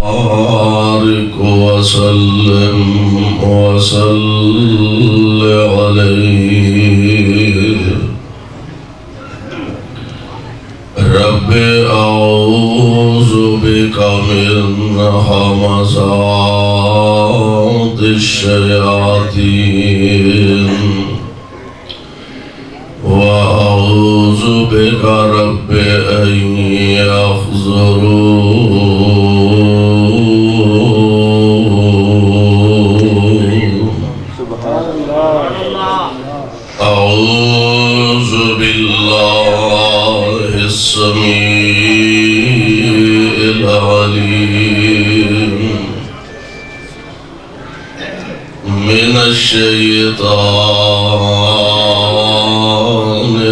بارك وسلم وصل عليه رب أعوذ بك من همزات الشياطين وأعوذ بك رب أن يحضرون أعوذ بالله السميع العليم من الشيطان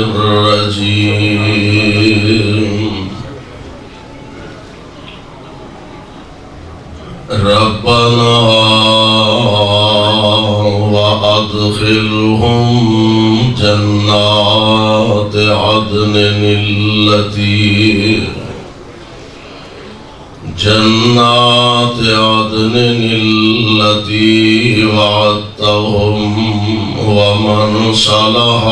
الرجيم ربنا وأدخلهم جنات عدن التي وعدتهم ومن صلح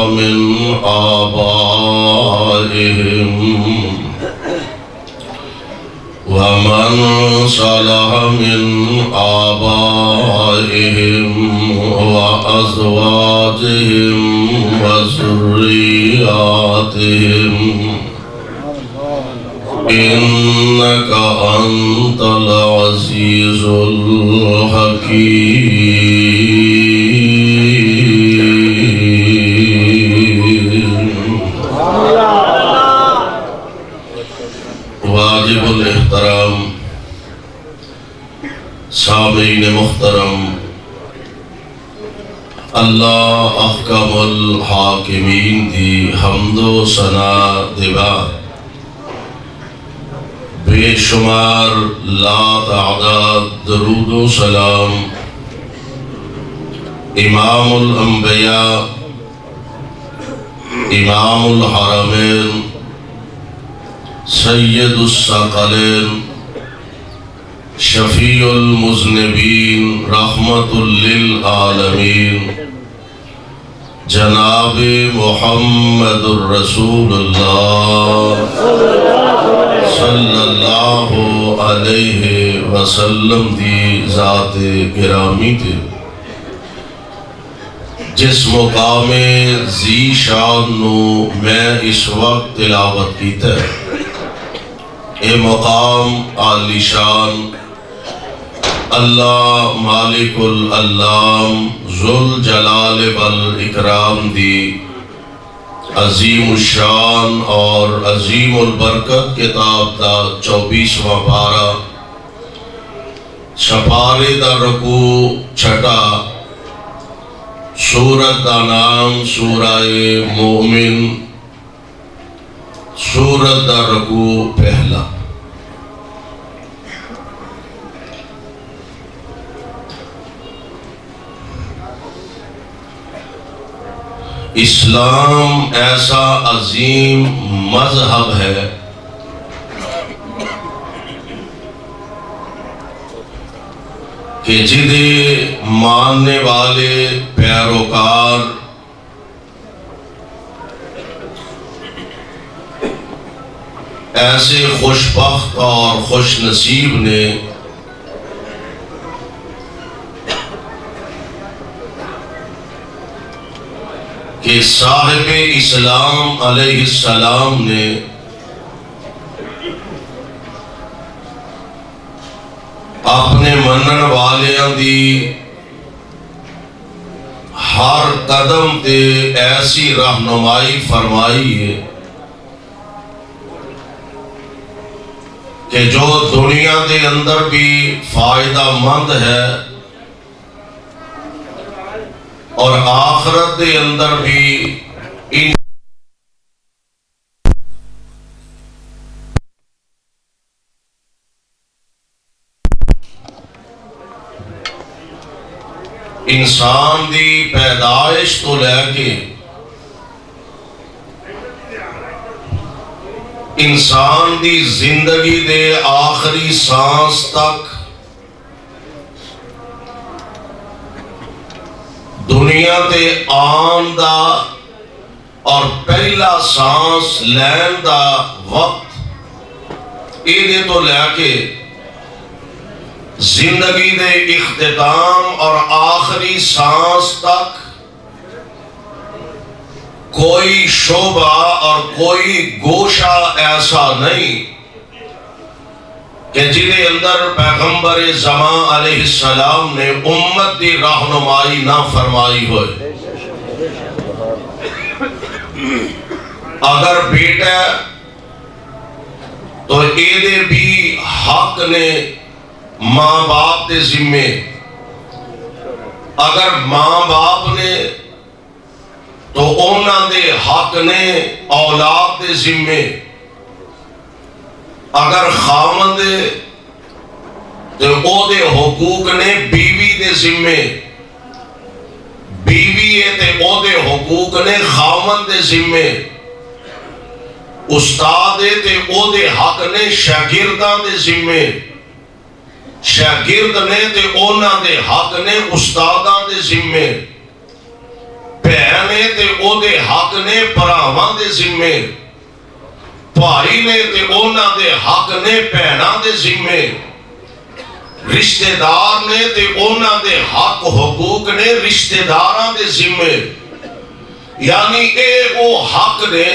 من آبائهم وأزواجهم وذرياتهم إنك أنت العزيز الحكيم. واجب الاحترام سامعین محترم، اللہ احکم الحاکمین دی حمد و ثنا دیوا بے شمار لا تعداد درود و سلام امام الانبیاء امام الحرمین سید الثقلین شفیع المذنبین رحمت للعالمین جناب محمد الرسول اللہ صلی اللہ علیہ وسلم دی ذات گرامی تے جس مقام ذی شان نو میں اس وقت تلاوت کیتا ہے، اے مقام عالی شان اللہ مالک الالام ذوالجلال والاکرام دی عظیم الشان اور عظیم البرکت کتاب دا 24واں پارہ چھپارے دا رکوع چھٹا، سورت دا نام سورہ مومن، سورت دا رکوع پہلا۔ اسلام ایسا عظیم مذہب ہے کہ جدے ماننے والے پیروکار ایسے خوش بخت اور خوش نصیب نے کہ صاحب اسلام علیہ السلام نے اپنے منن والیاں دی ہر قدم تے ایسی رہنمائی فرمائی ہے کہ جو دنیا دے اندر بھی فائدہ مند ہے اور آخرت دے اندر بھی انسان دی پیدائش تو لے کے انسان دی زندگی دے آخری سانس تک دنیا تے آن دا اور پہلا سانس لین دا وقت ایدے تو لے کے زندگی دے اختتام اور آخری سانس تک کوئی شعبہ اور کوئی گوشہ ایسا نہیں کہ جنہیں اندر پیغمبر زمان علیہ السلام نے امت دی رہنمائی نہ فرمائی ہوئے۔ اگر بیٹا تو ایدے بھی حق نے ماں باپ دے ذمے، اگر ماں باپ نے تو اونا دے حق نے اولاد دے ذمے، اگر خامن دے تو او دے حقوق نے بیوی دے ذمے، بیوی ہے تے او دے حقوق نے خامن دے ذمے، استاد ہے تے او دے حق نے شاگرداں دے ذمے، شاگرد نے تے اونا دے حق نے استاداں دے ذمے، بہنے تے او دے حق نے پراواں دے ذمے، بھائی نے تے اونا دے حق نے بہناں دے ذمے، رشتہ دار نے تے اونا دے حق حقوق نے رشتہ داراں دے ذمے۔ یعنی اے وہ حق نے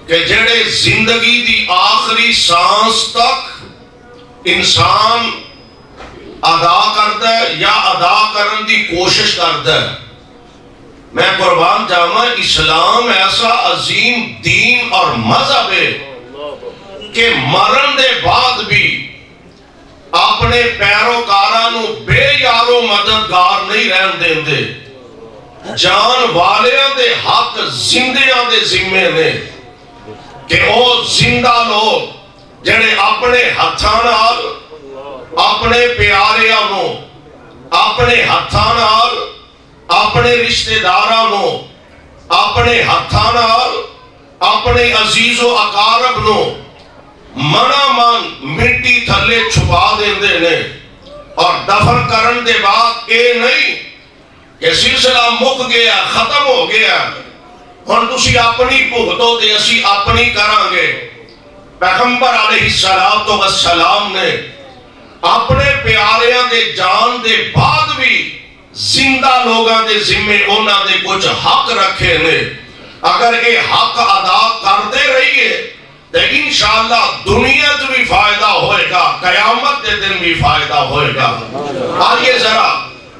کہ جڑے زندگی دی آخری سانس تک انسان ادا کرتا ہے یا ادا کرن دی کوشش کرتا ہے۔ میں قربان جاواں، اسلام ایسا عظیم دین اور مذہب ہے کہ مرن دے بعد بھی اپنے پیروکاراں نو بے یارو مددگار نہیں رہن دیندے۔ جان والیاں دے حق زندیاں دے ذمے نے کہ او زندہ لوگ جڑے اپنے ہتھاں نال اپنے پیاریاں نو، اپنے ہتھاں نال اپنے رشتہ داراں نو، اپنے ہتھاں نال اپنے عزیز و اقارب نو منا من مٹی تھلے چھپا دیندے نے، اور دفن کرن دے بعد اے نہیں کہ سلسلہ مک گیا، ختم ہو گیا، ہن تسی اپنی بھگتو تے اسی اپنی کران گے۔ پیغمبر علیہ السلام نے اپنے پیاریاں دے جان دے بعد بھی زندہ لوگاں دے ذمے اونا دے کچھ حق رکھے نے۔ اگر یہ حق ادا کرتے رہیے تو انشاءاللہ دنیا تو بھی فائدہ ہوئے گا، قیامت دے دن بھی فائدہ ہوئے گا۔ آئیے ذرا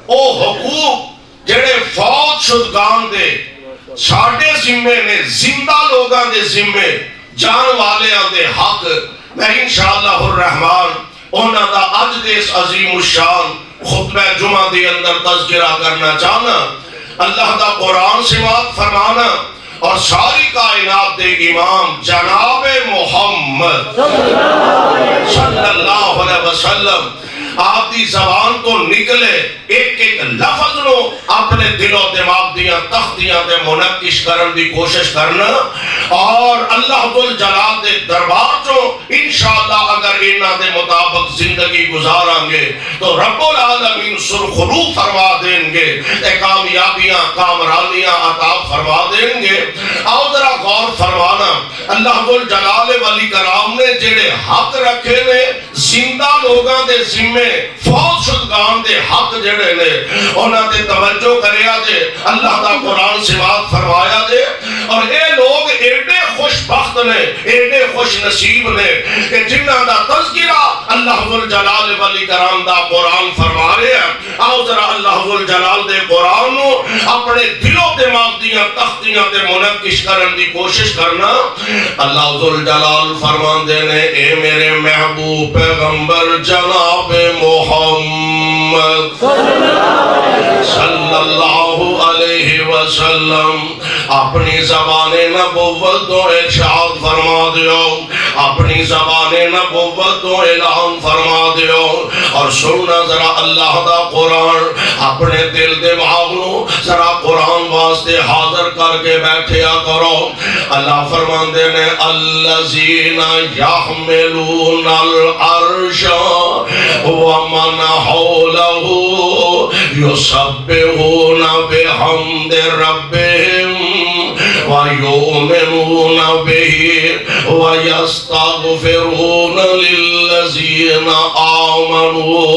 او حقوق جڑے فوت شدگان دے ساڑھے ذمے نے، زندہ لوگاں دے ذمے، جان والیاں دے حق، میں انشاءاللہ الرحمن اونا دا اج دیس عظیم الشان خطبہ جمعہ دی اندر تذکرہ کرنا چاہنا۔ اللہ دا قرآن سے بات فرمانا اور ساری کائنات دے امام جناب محمد صلی اللہ علیہ وسلم آپ دی زبان تو نکلے ایک ایک لفظ نو اپنے دل و دماغ دیا تختیاں دے منقش کرن دی کوشش کرنا، اور اللہ جلال دے دربار جو انشاءاللہ اگر انہاں دے مطابق زندگی گزاریں گے تو رب العالمین سرخرو فرما دیں گے، کامیابیاں کامرانیاں عطا فرما دیں گے۔ آؤ ذرا غور فرمانا، اللہ جلال ولی کرام نے جڑے حق رکھے نے زندہ لوگاں دے ذمے، فوت شدگان دے حق جڑے نے انہاں تے توجہ کریا جے، اللہ دا قرآن سے بات فرمایا جے، اور اے لوگ ایڈے خوش بخت نے، ایڈے خوش نصیب نے کہ جنہاں دا تذکرہ اللہ جلال ولی کرام دا قرآن فرما رہے ہیں۔ آؤ ذرا اللہ جلال دے قرآن نو اپنے دل و دماغ دیاں تختیاں تے منقش کرن دی کوشش کرنا۔ اللہ جلال فرمان دے نے، اے میرے محبوب پیغمبر جناب محمد صلی اللہ علیہ وسلم اپنی زبان نبوت تو ارشاد فرما دیو، اپنی زبان نبوت تو اعلان فرما دیو، اور سننا ذرا اللہ دا قرآن اپنے دل دماغ نو ذرا قرآن واسطے حاضر کر کے بیٹھیا کرو. اللہ فرماندے نے الذین یحملون العرش ومن حولہ یسبحون بحمد ربہم وَيُؤْمِنُونَ بِهِ وَيَسْتَغْفِرُونَ لِلَّذِينَ آمَنُوا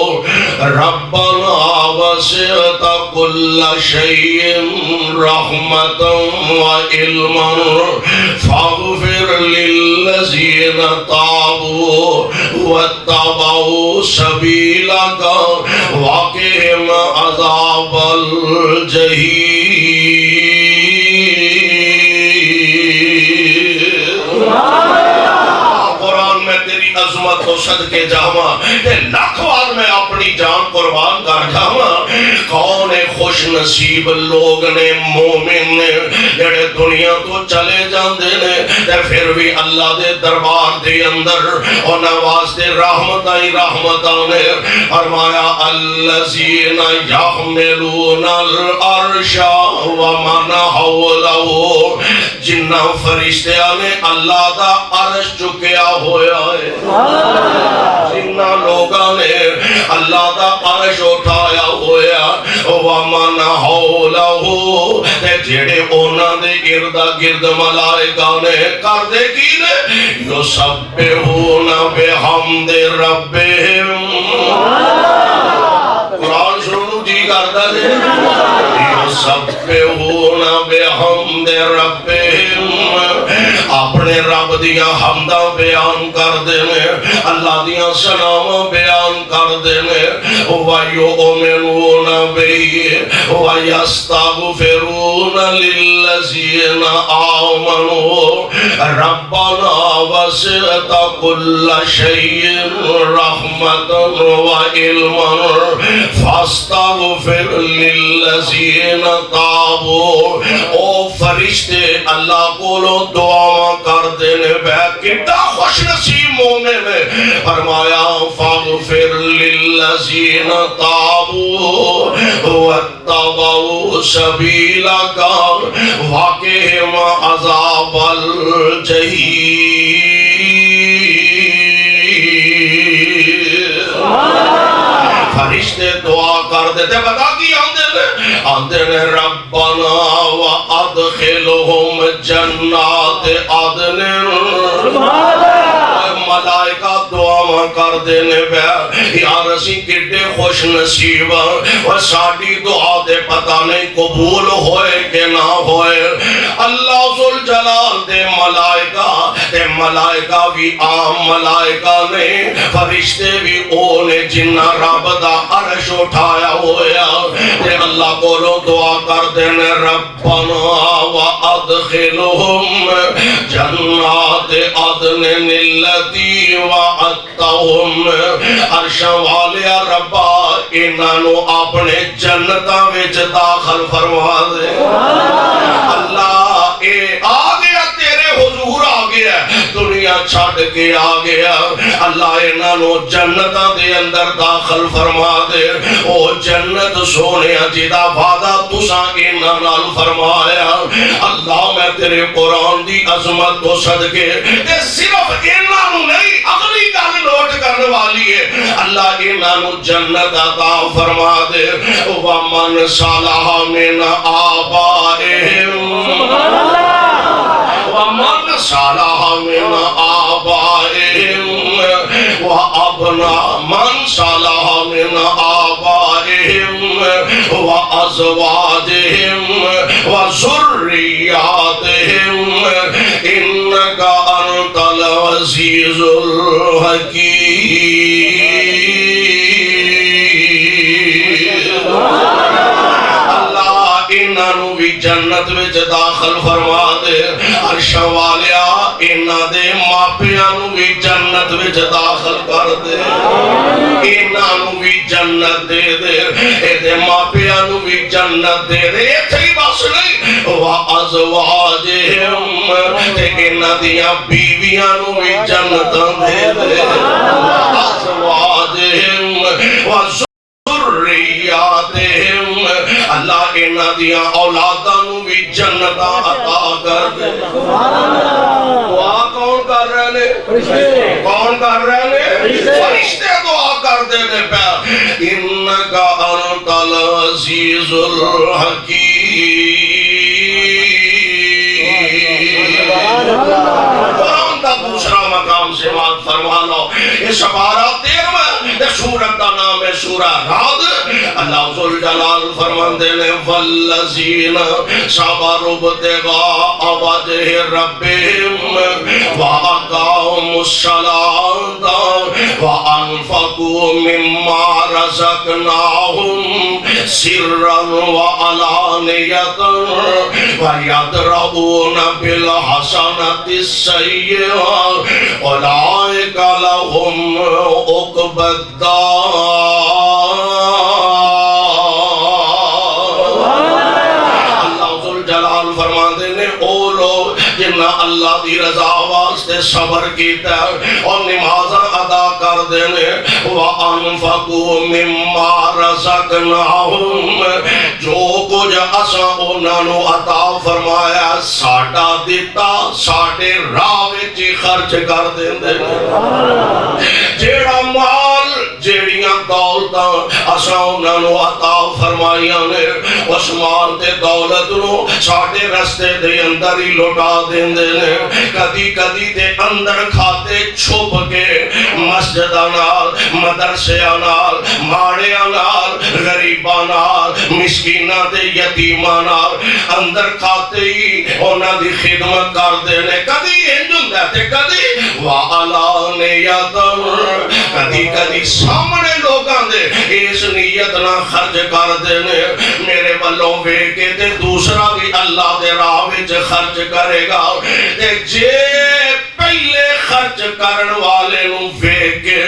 رَبَّنَا وَسِعْتَ كُلَّ شَيْءٍ رَحْمَةً وَعِلْمًا فَاغْفِرْ لِلَّذِينَ تَابُوا وَاتَّبَعُوا سَبِيلَكَ وَقِهِمْ عَذَابَ الْجَحِيمِ. قرآن میں تیری عظمت تو صدقے جاواں تے لاکھ بار میں اپنی جان قربان کر جاواں. کون خوش نصیب لوگ نے مومن نے جڑے دنیا تو چلے جاندے نے تے پھر بھی اللہ دے دربار دے اندر انہاں واسطے رحمتاں ہی رحمتاں نے. فرمایا الذین یحملون العرش ومن حولہ جنہ فرشتیاں نے اللہ دا عرش چکیا ہویا ہے. جنہ لوگاں نے اللہ دا عرش اٹھایا ہویا ومن حولہ تے جڑے انہاں دے ارد گرد ملائکہ نے کر دے کی نے یسبحون بحمد ربہم. قرآن سنو جی کرتا ہے یسبحون بحمد ربہم اپنے رب دیاں حمداں بیان کر دینے اللہ دیاں سناواں بیان کر دینے وَيُؤْمِنُونَ بِهِ وَيَسْتَغْفِرُونَ لِلَّذِينَ آمَنُوا رَبَّنَا وَسِعْتَ كُلَّ شَيْءٍ رَحْمَةً وَعِلْمًا فَاسْتَغْفِرْ لِلَّذِينَ تَابُوا. او فرشتے اللہ کو دعا کر دینے بے کتا خوش نصیب مومن ہے. فرمایا فاغفر للذین تابوا واتبعوا سبیلک وقہم عذاب الجحیم. فرشتے دعا کر دیتے بتا کی آندے نے ربنا وادخلہم جنات عدن. ملائکہ دعا کر دینے بے یار اسی کڈے خوش نصیب اور ساڈی دعا دے پتہ نہیں قبول ہوئے کہ نہ ہوئے. اللہ ذوالجلال دے ملائکہ بھی عام ملائکہ نے فرشتے بھی اونے جنہ رب دا عرش اٹھایا ہویا تے اللہ کو دعا کر دینے ربنا وادخلہم جنات عدن التی وعدتہم. عرش والیا ربا انہاں نو اپنے جنتاں وچ داخل فرما دے. اللہ اے آ گیا تیرے حضور آ گیا دنیا چھڑ کے آ گیا. اللہ انہاں نو جنتاں دے اندر داخل فرما دے. او جنت سونے جدا وعدہ تساں انہاں نال فرمایا. اللہ میں تیرے قرآن دی عظمت کو صدقے تے صرف انہاں نو نہیں اگلی گل نوٹ کرنے والی ہے اللہ انہاں نو جنت عطا فرما دے. ومن صلح من آبائہم ومن صلح من آبائہم وابناء من صلح من آبائہم وازواجہم وذریاتہم انک انت العزیز الحکیم. اللہ انہاں نو بھی جنت وچ داخل فرما دے. عرش والیا انہاں دے ماپیاں نو بھی جنت وچ داخل کر دے. انہاں نو بھی جنت دے دے اے دے ماپیاں نو بھی جنت دے دے. ایتھے ہی بس نہیں وازواجہم تے انہاں دیاں بیویاں نو بھی جنت دے دے. وازواجہم وذریاتہم اللہ انہاں دیاں اولاداں نو بھی بھی جنت عطا کر دے۔ دعا کون کر رہے نے؟ کون کر رہے نے؟ فرشتے دعا کر دے نے پہ انکا انت العزیز الحکیم۔ قرآن کا دوسرا مقام سے بات فرما لو، یہ سپارہ 13 سورت کا نام ہے سورہ رعد۔ اللہ ذوالجلال فرماندے نے والذین صبروا ابتغاء وجہ ربہم وأقاموا الصلاة وأنفقوا مما رزقناهم سرا وعلانية ويدرؤون بالحسنة السيئة أولئك لهم عقبى الدار۔ اللہ ذوالجلال فرماتے ہیں او لوگ جنہ اللہ دی رضا واسطے صبر کیتا اور نماز ادا کر دینے وَأَنفَقُوا مِمَّا رَزَقْنَاهُمْ، جو کچھ اساں انہاں نو عطا فرمایا ساڈا دیتا ساڈے راہ وچ خرچ کر دیندے۔ جیڑا مال جیڑیاں دولتاں اساں انہاں نو عطا فرمائیاں نے اس مال تے دولت نو ساڈے رستے دے اندر ہی لوٹا دیندے نے۔ کدی کدی تے اندر کھاتے چھپ کے مسجداں نال مدرسیاں نال ماڑیاں نال غریباں نال مسکیناں تے یتیماں نال اندر کھاتے ہی انہاں دی خدمت کر دینے۔ کدی انج ہوندا تے کدی وعلانیۃ، کدی کدی سامنے لوگاں دے اس نیت نہ خرچ کر دینے میرے والوں ویکھ کے تے دوسرا بھی اللہ دے راہ وچ خرچ کرے گا تے جے پہلے خرچ کرن والے نو ویکھ کے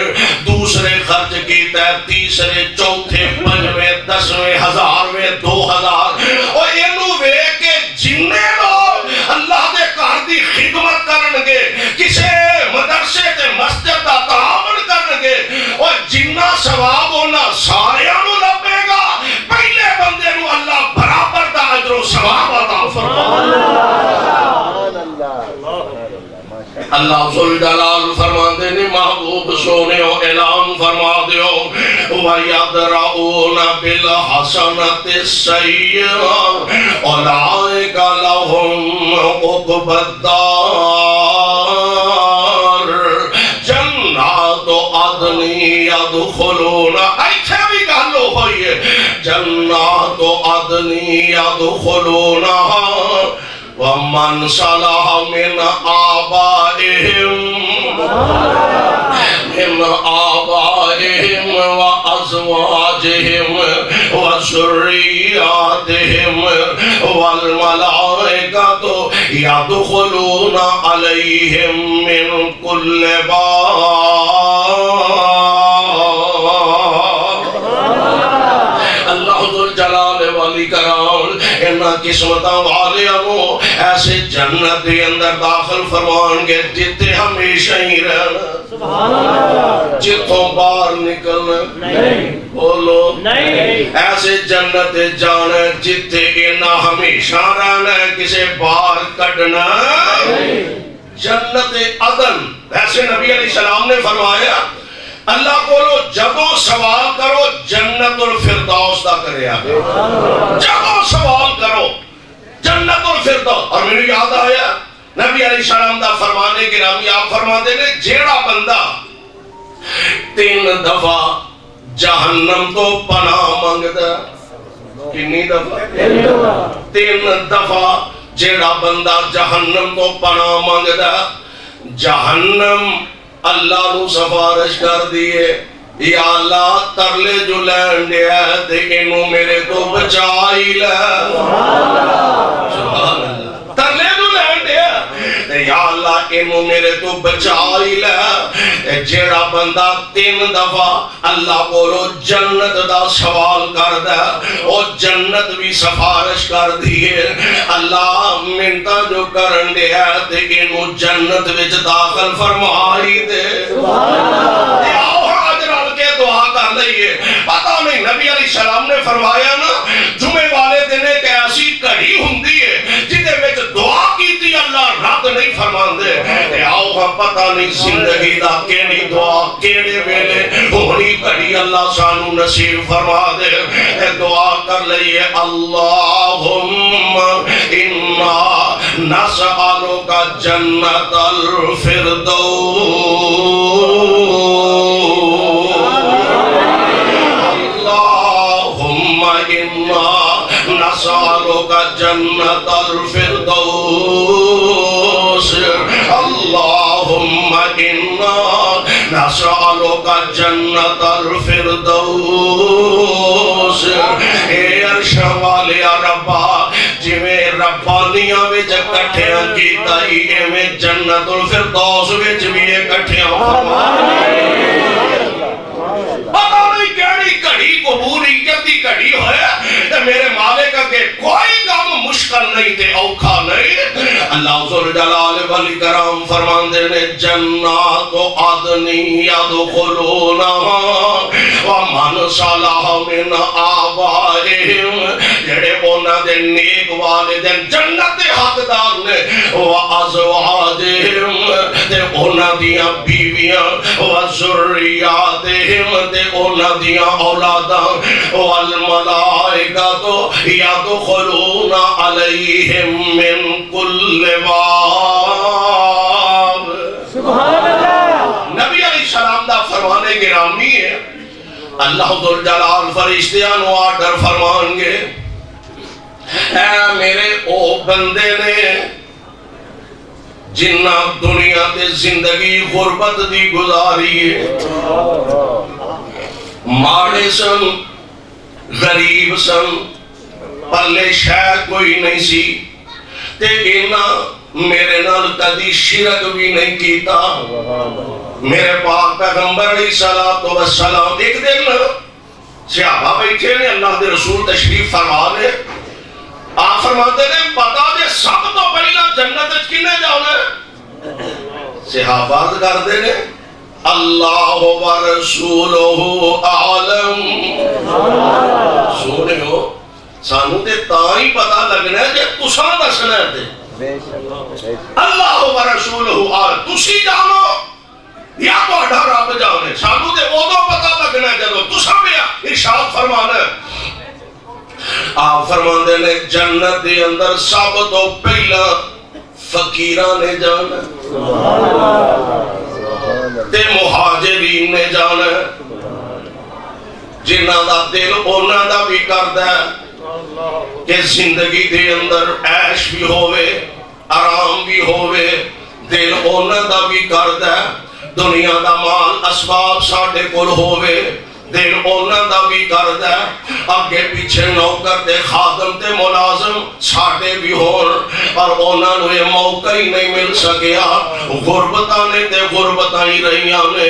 دوسرے خرچ کیتا ہے تیسرے چوتھے پنجویں دسویں ہزارویں 2000 اور اینو ویکھ کے جننے لوگ اللہ دے گھر دی خدمت کرن گے کسے مدرسے تے مسجد دا تعاون کرن گے اور جنہ ثواب ہونا ساریاں نو لبے گا پہلے بندے نو اللہ برابر دا اجر و ثواب عطا فرمائے۔ اللہ ذوالجلال فرماندے نے محبوب سونےو اعلان فرما دیو وَيَدْرَؤُونَ بِالْحَسَنَةِ السَّيِّئَةَ أُولَئِكَ لَهُمْ عُقْبَى الدَّارِ جنات عدن يدخلون ایتھے بھی گالو ہوئی ہے جنات عدن يدخلونها وَمَنْ صَلَحَ مِنْ آبائهم وأزواجهم وذرياتهم والملائكة يدخلون عليهم من كل باب۔ اللہ ذوالجلال والی کرام انہاں قسمتاں والیاں ایسے جنت دے اندر داخل فرمان گے جتے ہمیشہ ہی رہنا، جتوں باہر نکلنا نہیں، بولو نہیں، ایسے جنت جانا جتے انہاں ہمیشہ رہنا کسے باہر کڑنا نہیں۔ جنت عدن ایسے نبی علیہ السلام نے فرمایا اللہ کولو جدوں سوال کرو جنت الفردوس دا کرے آگے، جدوں سوال کرو جنت الفردوس۔ اور میں نے یاد آیا نبی علیہ السلام دا فرمانے گرامی آپ فرماتے نے جیڑا بندہ 3 دفعہ جہنم تو پناہ مانگتا، کنی دفعہ؟ 3 دفعہ جیڑا بندہ جہنم تو پناہ مانگتا جہنم اللہ نو سفارش کر دیئے یا اللہ ترلے جو لین دیا تے انہوں میرے تو بچائی لے، سبحان اللہ، ترلے جو لین دیا یا اللہ انہوں میرے تو بچائی لے۔ جیڑا بندہ 3 دفعہ اللہ کو جنت دا سوال کر دے اور جنت بھی سفارش کر دیئے اللہ منتا جو کرن دے تے انہوں جنت وچ داخل فرمائی دے۔ آؤ حاضرال کے دعا کر لئیے، پتہ نہیں نبی علیہ السلام نے فرمایا نا جمعے والے دن ایک ایسی کڑی ہوندی ہے دے تے آؤ ہاں پتہ نہیں زندگی دا کیڑی دعا کیڑے ویلے ہونی کڑی اللہ سانو نصیب فرما دے تے دعا کر لئیے اللہم انا نسألک جنت الفردوس اللہم انا نسألک جنت الفردوس اللہم انا نسألک جنت الفردوس اے عرش والے ربا جویں ربانیاں وچ اکٹھیاں کیتا ہی ایویں جنت الفردوس وچ بھی اکٹھیاں فرما پتہ نہیں کیڑی گھڑی قبولیت دی گھڑی ہویا تے میرے مالک کے کوئی کام مشکل نہیں تے اوکھا نہیں اللہ ذوالجلال والاکرام فرماندے نے جنات عدن يدخلونها ومن صلح من آبائهم جڑے انہاں دے نیک والدین جنت دے حقدار نے وازواجهم تے انہاں دیاں بیویاں وذریاتهم تے انہاں دیاں اولاداں والملائکۃ يدخلون علیہم من کل باب سبحان اللہ نبی علیہ السلام دا فرمانے گرامی ہے اللہ ذوالجلال فرشتیاں نو آرڈر فرمان گے اے میرے او بندے نے جنہ دنیا تے زندگی غربت دی گزاری ہے ماڑے سن غریب سن پلے شاہ کوئی نہیں سی تے اینا میرے نال کدی شرک بھی نہیں کیتا میرے پاک پیغمبر علیہ السلام ایک دن صحابہ بیٹھے نے اللہ دے رسول تشریف فرما لے آپ فرماتے نے پتا دے سب تو پہلا جنت کنے جاؤنے صحابہ کر دے نے اللہ و رسولہ اعلم سونے ہو سانو تے تاں ہی پتا لگنا ہے جے تساں دسنا ہے تے اللہ و رسولہ اعلم تسی جانو یا تہاڈا رب جانے سانو تے اودوں پتا لگنا ہے جدوں تساں بھی ارشاد فرمانا ہے آپ فرماندے نے جنت دے اندر سب تو پہلا فقیراں نے جانا تے مہاجرین نے جانا جنہاں دا دل انہاں دا بھی کردا ہے کہ زندگی دے اندر عیش بھی ہوئے آرام بھی ہوئے دل انہاں دا بھی کردا ہے دنیا دا مال اسباب ساڈے کول ہوئے دل انہاں دا بھی کردا ہے اگے پیچھے نوکر تے خادم تے ملازم ساڈے بھی ہون پر انہاں نوں یہ موقع ہی نہیں مل سکیا غربتاں نے تے غربتاں ہی رہیاں نے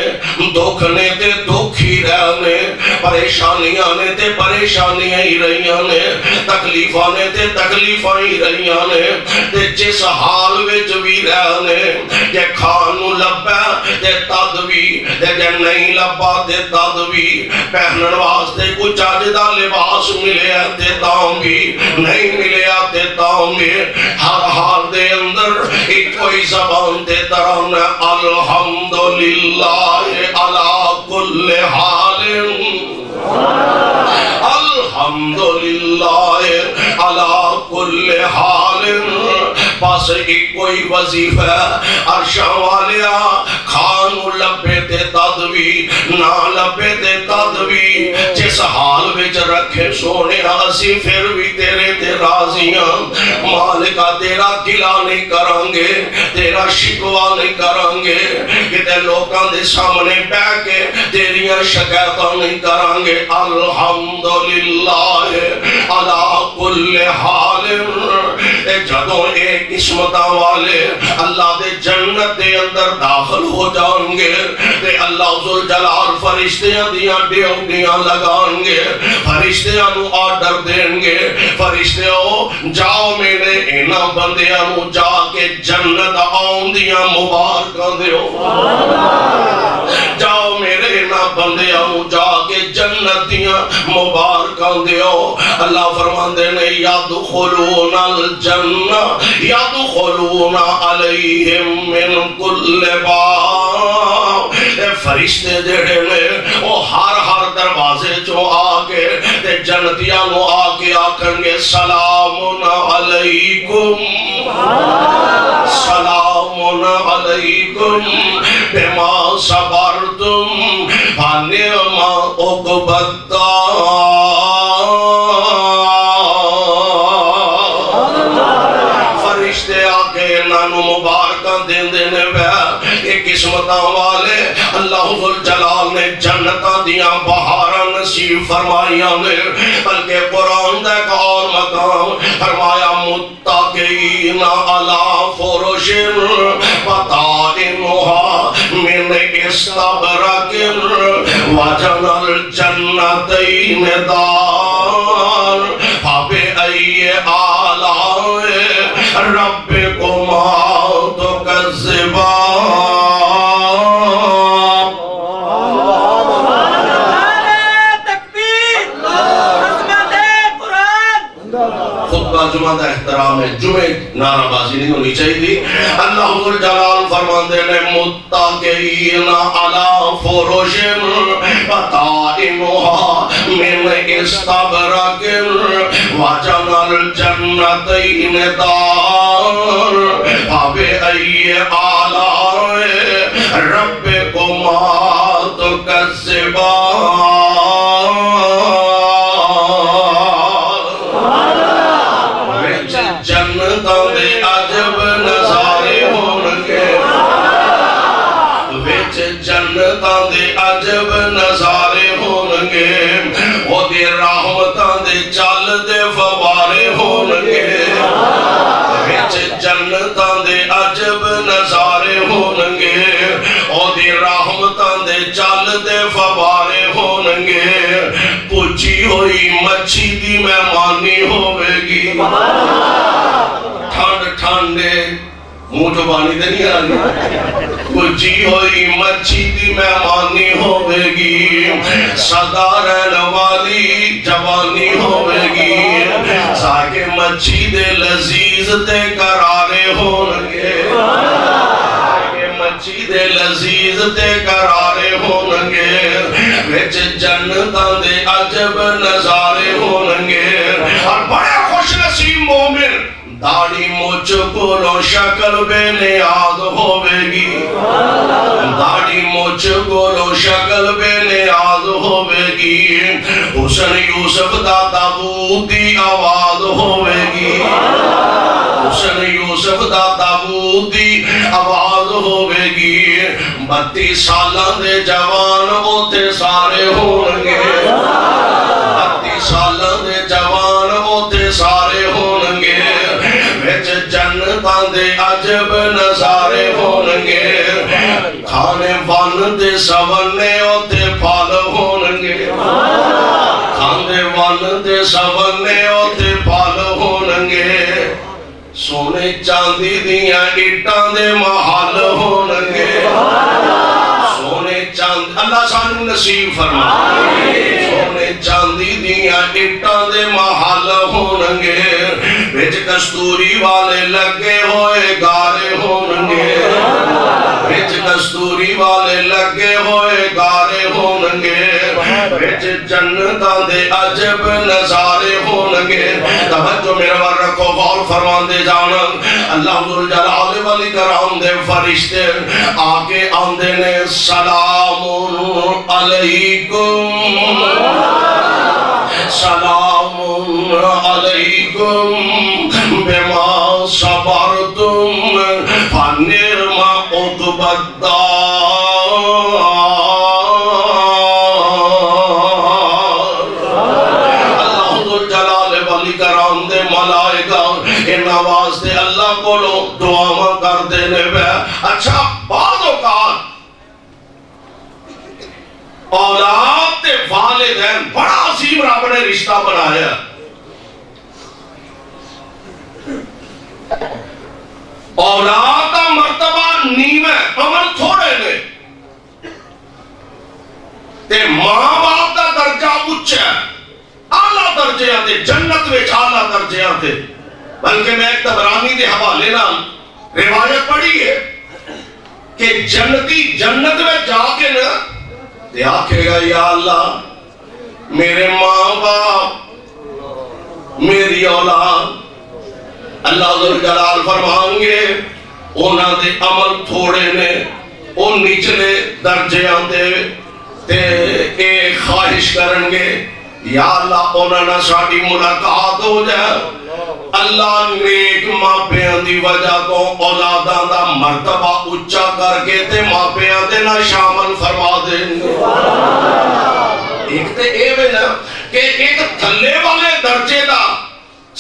دکھ نے تے دکھ ہی رہنے پریشانیاں نے تے پریشانیاں ہی رہیاں نے تکلیفاں نے تے تکلیفاں ہی رہیاں نے تے جس حال وچ بھی رہنے کہ کھان نوں لبا تے تد بھی تے جے نہیں لبا تے تد بھی پہنن واسطے کوئی چاجدہ لباس ملے تے تاں بھی نہیں ملے تے تاں بھی ہر حال دے اندر ایک کوئی زبان تے ترانا الحمدللہ علی کل حال الحمدللہ علی کل حال بس ایک کوئی وظیفہ عرشاں والیا کھانو لبے تے تدوی نہ لبے تے تدوی جس حال وچ رکھے سونے اسی پھر بھی تیرے تے راضیاں مالکہ تیرا گلہ نہیں کرانگے تیرا شکوہ نہیں کرانگے کتے لوکاں دے سامنے پہ کے تیریاں شکایتاں نہیں کرانگے الحمدللہ علی کل حال جدوں ایک قسمتاں والے اللہ دے جنت دے اندر داخل ہو جائیں گے تے اللہ ذوالجلال فرشتیاں دیاں ڈیوٹیاں لگائیں گے فرشتیاں نو آرڈر دیں گے فرشتیوں جاؤ میرے انہاں بندیاں نو جا کے جنت آؤں دیاں مبارکاں دیو جاؤ میرے انہاں بندیاں نو جا کے جنت دیاں مبارکاں فرماندے ہو اللہ فرماندے نے یدخلون الجنہ یدخلون علیہم من کل باب فرشتے جڑے نے وہ ہر دروازے چوں آگے تے جنتیاں نو آگے آکھن گے سلام علیکم سلام علیکم بما صبرتم فنعم عقبی الدار فرشتے آگے انہوں مبارکہ دین دینے بے ایک قسمتاں والے اللہ ذوالجلال نے جنتاں دیاں بہاراں نصیب فرمائیاں نے بلکہ قرآن دے ایک اور مقام فرمایا متقین علی فرش بطائنہا من استبرق وجن الجنتین دار فبأي آلاء ربكما تكذبان جمعہ دا احترام ہے جمعہ نعرہ بازی نہیں ہونی چاہیے اللہ ذوالجلال فرماندے نے متقین علی فرش بطائنہا من استبرق وجن الجنتین دار فبأي آلاء ربكما تكذبان جنتاں دے عجب نظارے ہونگے وچ جنتاں دے عجب نظارے ہونگے او دی رحمتاں دے چل دے فوارے ہونگے وچ جنتاں دے عجب نظارے ہونگے او دی رحمتاں دے چل دے فوارے ہونگے پوچھی ہوئی مچھی دی مہمانی ہوے گی ٹھنڈے منہ جو بانی دے نہیں آگی پوچھی ہوئی مچھی دی مہمانی ہوے گی سدا رہن والی جوانی ہوے گی ساکے مچھی دے لذیذ تے قرارے ہونگے مچھی دے لذیذ تے قرارے ہونگے وچ جنتاں دے عجب نظارے ہونگے اور بڑے خوش نصیب مومن داڑھی مجھ کو شکل بے نیاز ہوے گی داڑھی مجھ کو شکل بے نیاز ہوے گی حسن یوسف دا تابوت دی آواز ہوے گی حسن یوسف دا تابوت دی آواز ہوے گی 32 سالاں دے جوان اوتے سارے ہونگے 32 سالاں دے جوان اوتے سارے ہونگے وچ جنتاں دے عجب نظارے ہونگے کھانے بن دے سونے اوتے پھل ہونگے کھانے بن دے سونے اوتے پھل ہونگے سونے چاندی دیاں اٹاں دے محل ہونگے سونے چاند اللہ سانو نصیب فرمائے سونے چاندی دیاں اٹاں دے محل ہونگے وچ کستوری والے لگے ہوئے گارے ہونگے وچ کستوری والے لگے ہوئے گارے ہونگے وچ جنتاں دے عجب نظارے ہونگے توجہ میرے ور رکھو غور فرماندے جانا اللہ ذوالجلال والاکرام دے فرشتے آگے آندے نے سلام علیکم سلام علیکم بما صبرتم فنعم عقبی الدار اللہ ذوالجلال والاکرام دے ملائکہ ان آواز دے اللہ کو دعا کر دینے بے اچھا بعض اوقات اولاد تے والدین بڑا عظیم رب نے رشتہ بنایا اولاد کا مرتبہ نیم ہے عمل تھوڑے نے تے ماں باپ کا درجہ اچھا ہے اعلیٰ تے، بلکہ میں ایک تبرانی دے حوالے نال روایت پڑھی ہے کہ جنتی جنت میں جا کے نا تے آکھے گا یا اللہ میرے ماں باپ میری اولاد، اللہ ذوالجلال فرمائیں گے انہاں دے عمل تھوڑے نے، ان نچلے درجے آندے تے اے خواہش کرن گے یا اللہ انہاں نہ ساڈی ملاقات ہو جائے، اللہ نیک ماپیاں دی وجہ تو اولاداں دا مرتبہ اچھا کر کے تے ماپیاں دے نہ شامل فرما دیں گے۔ ایک تے اے وجہ کہ ایک تھلے والے درجے دا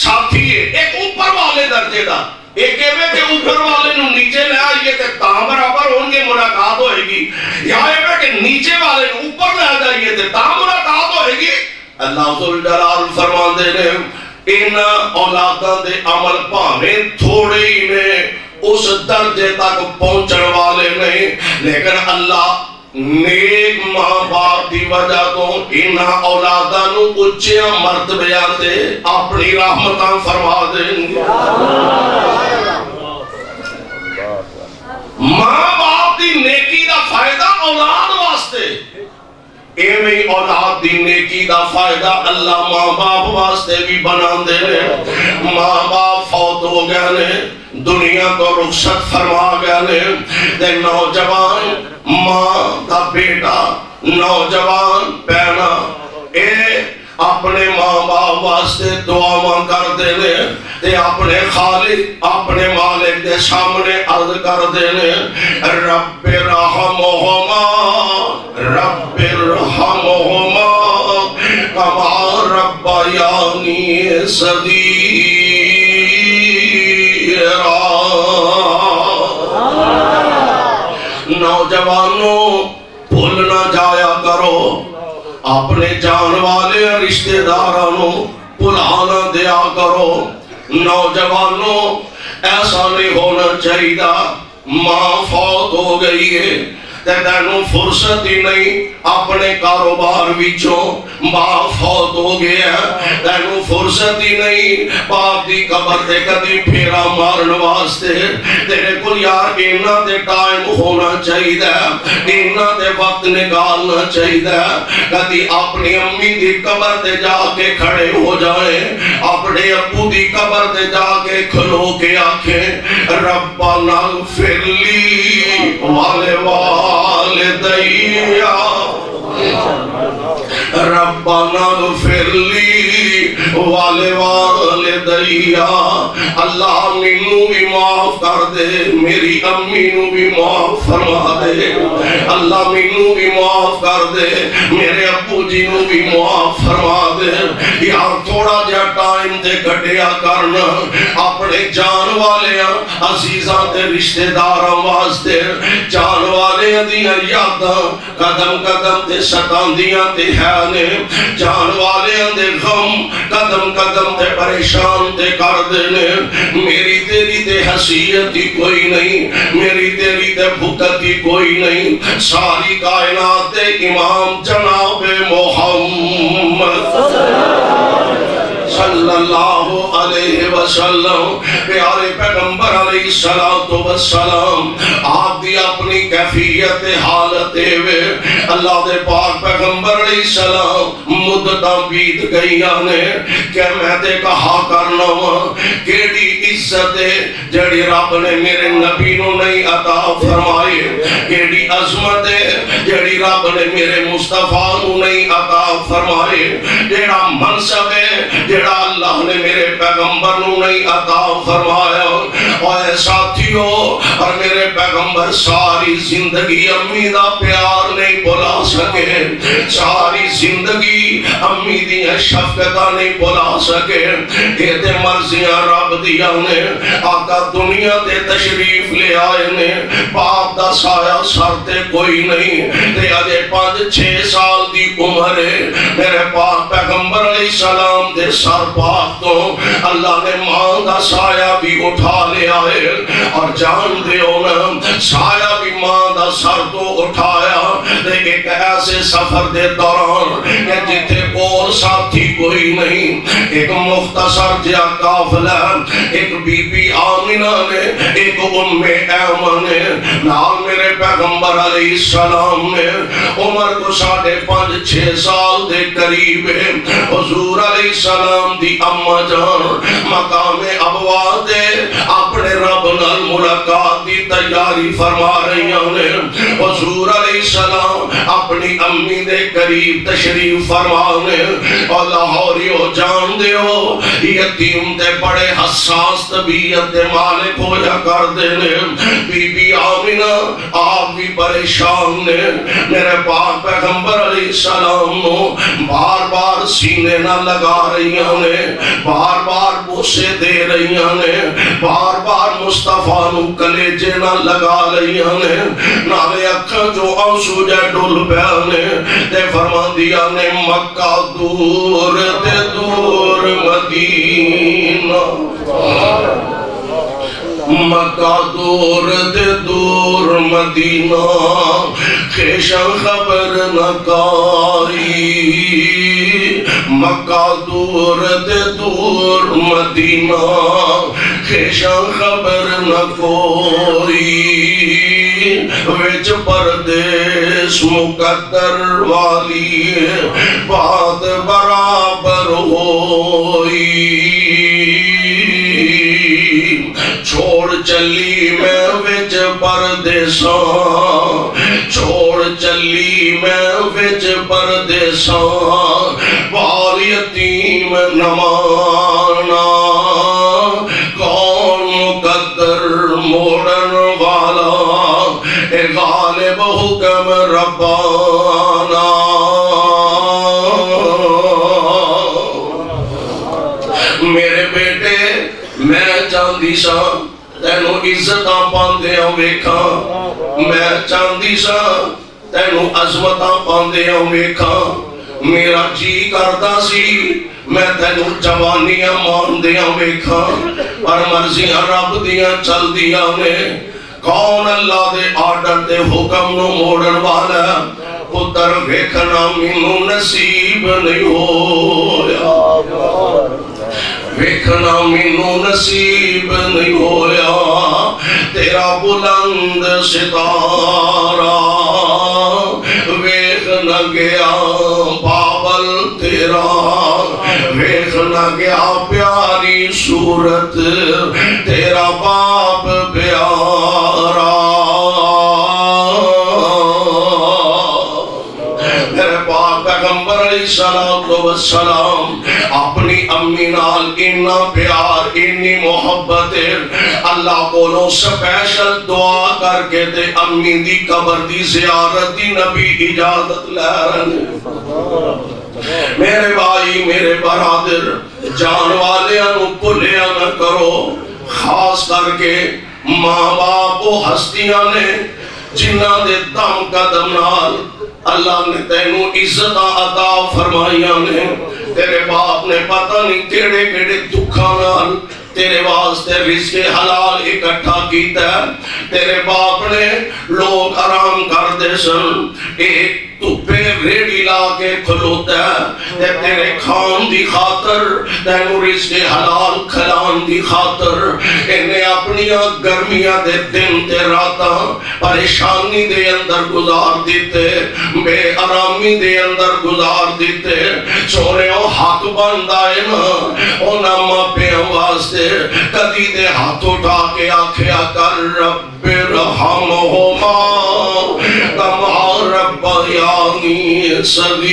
ساتھی ہے، ایک اوپر والے درجے دا، ایک ایوے کہ اوپر والے نو نیچے لے آئیے تے تاں برابر ہوں گے ملاقات ہوئے گی، یا ایوے کہ نیچے والے نو اوپر لے جائیے تے تاں ملاقات ہوئے گی۔ اللہ ذوالجلال فرماندے نے ان اولاداں دے عمل بھاویں تھوڑے ہی نے، اس درجے تک پہنچن والے نہیں، لیکن اللہ نیک ماں باپ دی وجہ تو ان اولاداں نو اچھے مرتبے تے اپنی رحمتاں فرما دیں گے۔ ماں باپ دی نیکی دا فائدہ اولاد واسطے، ایویں اولاد دی نیکی دا فائدہ اللہ ماں باپ واسطے بھی بنا دے نے۔ ماں باپ فوت ہو گئے نے، دنیا کو رخصت فرما گئے نے، تے نوجوان ماں دا بیٹا نوجوان پینا اے اپنے ماں باپ واسطے دعاواں کر دے نے تے اپنے خالق اپنے مالک دے سامنے عرض کر دے نے رب رحمہما رب ارحمہما کما ربیانی صغیرا۔ نوجوانوں بھول نہ جایا کرو، اپنے جان والے رشتہ دارانوں بھلانا دیا کرو۔ نوجوانوں ایسا نہیں ہونا چاہیے ماں فوت ہو گئی ہے تے تینوں فرصت ہی نہیں اپنے کاروبار وچوں، باپ فوت ہو گیا تینوں فرصت ہی نہیں باپ دی قبر تے کدی پھیرا مارن واسطے، تیرے کو یار اینا دے ٹائم ہونا چاہیے، اینا دے وقت نکالنا چاہیے، کدی اپنی امی دی قبر تے جا کے کھڑے ہو جائیں، اپنے ابو دی قبر تے جا کے کھلو کے آنکھیں ربنا اغفر لی والدیا ربنا اغفر لی والدیا، اللہ مینوں بھی معاف کر دے، میری امی نو بھی معاف فرما دے، اللہ مینوں بھی معاف کر دے، میرے ابو جی نو بھی معاف فرما دے۔ یار تھوڑا جا ٹائم تے کٹیا کرنا اپنے جان والے عزیزاں تے رشتہ داراں واسطے، جان والے دیاں یاداں قدم قدم تے ستاندیاں تے ہے نے، جان والے دے غم قدم قدم تے پریشان تے کر دے نے۔ میری تیری تے حیثیت ہی کوئی نہیں، میری تیری تے بھکت ہی کوئی نہیں، ساری کائنات دے امام جناب محمد صلی اللہ علیہ وسلم پیارے پیغمبر علیہ السلام آپ دی اپنی کیفیت حالت ہوئے اللہ دے پاک پیغمبر علیہ السلام مدتاں بیت گئیاں نے کہ میں تے کہا کرنا ہوں کیڑی عزت ہے جڑی رب نے میرے نبی نو نہیں عطا فرمائی، کیڑی عظمت ہے جڑی رب نے میرے مصطفیٰ نو نہیں عطا فرمائی، جڑا منصب ہے جڑا اللہ نے میرے پیغمبر نو نہیں عطا فرمایا۔ اور ساتھیوں اور میرے پیغمبر ساری زندگی امی دا پیار نہیں بھلا سکے، ساری زندگی امی دیا شفقتاں نہیں بھلا سکے، یہ تے مرضیاں رب دیا نے۔ آقا دنیا تے تشریف لے آئے نے، باپ دا سایہ سر تے کوئی نہیں، تے اجے 5-6 سال دی عمر ہے، میرے پاک پیغمبر علیہ السلام دے سر پاک تو اللہ نے ماں دا سایہ بھی اٹھا لے آئے، اور جان دے ہونا سایہ بھی ماں دا سر تو اٹھایا، ایک ایسے سفر دے دوران کہ جتھے کول اور ساتھی کوئی نہیں. ایک مختصر جا قافلہ, ایک بی بی آمنہ نے, ایک ام ایمن نے, نال میرے پیغمبر علیہ السلام نے. عمر کو 5.5 سال دے قریب حضور علیہ السلام دی اما جان مقام ابوا دے اپنے رب نال ملاقات دی تیاری فرما رہی نے. حضور علیہ السلام اپنی امی دے قریب تشریف فرمانے. اور لاہوریو جان دیو یتیم تے بڑے حساس طبیعت دے مالک ہو جا کر دینے. بی بی آمنہ آپ بھی پریشان نے. میرے پاک پیغمبر علیہ السلام نو بار بار سینے نہ لگا رہی نے, بار بار بوسے دے رہی نے, بار بار مصطفیٰ نو کلیجے نہ لگا رہی نے. نالے اکھاں جو آنسو جے ڈول پیانے تے فرما دیا نے مکہ دور تے دور مدینہ, مکہ دور تے دور مدینہ, خیشاں خبر نہ کاری. مکہ دور تے دور مدینہ, خیشاں خبر نہ کوئی. وچ پردیس مقدر والی بات برابر ہوئی. چھوڑ چلی میں وچ پردیساں, چھوڑ چلی میں وچ پردیساں, بال یتیم نمانا. کون مقدر موڑن والا اے غالب حکم ربانا. میرے بیٹے میں چاندی سا تینو عزتاں پاندیاں ویکھاں, میں چاندی سا تینو عظمتاں پاندیاں ویکھاں. میرا جی کردا سی میں تینو جوانیاں ماندیاں ویکھاں, پر مرضیاں رب دیاں چل دیاں نے. کون اللہ دے آرڈر دے حکم نو موڑن والا, پتر ویکھنا مینوں نصیب نہیں ہویا, ویکھنا مینوں نصیب نہیں ہویا. تیرا بلند ستارہ ویکھ نہ گیا بابل تیرا, ویکھ نہ گیا پیاری صورت تیرا باپ پیارا. میرے پاک پیغمبر علیہ السلام اپنی امی نال اتنا پیار اتنی محبت اللہ کو سپیشل دعا کر کے تے امی دی قبر دی زیارت دی نبی اجازت لے رہے. میرے بھائی میرے برادر جان والیاں نو بھولیا نہ کرو, خاص کر کے ماں باپ وہ ہستیاں نے جنہاں دے دم قدم نال اللہ نے تینو عزت عطا فرمائیاں نے. تیرے باپ نے پتہ نہیں کیڑے کیڑے دکھاں نال تیرے واسطے رزق حلال اکٹھا کیتا ہے. تیرے باپ نے لوگ آرام کر دے سن, ایک تُپے ریڑی لا کے کھلوتا ہے تیرے کھان دی خاطر, تینو رزق حلال کھلان دی خاطر. انہیں اپنی گرمیاں دے دن تے راتاں پریشانی دے اندر گزار دیتے, بے آرامی دے اندر گزار دیتے. سونے او حق بندہ ہے نا اونا ماپیاں واسطے کدی دے ہاتھ اٹھا کے آکھیا کر رب رحمہما کما ربیانی صغیرا.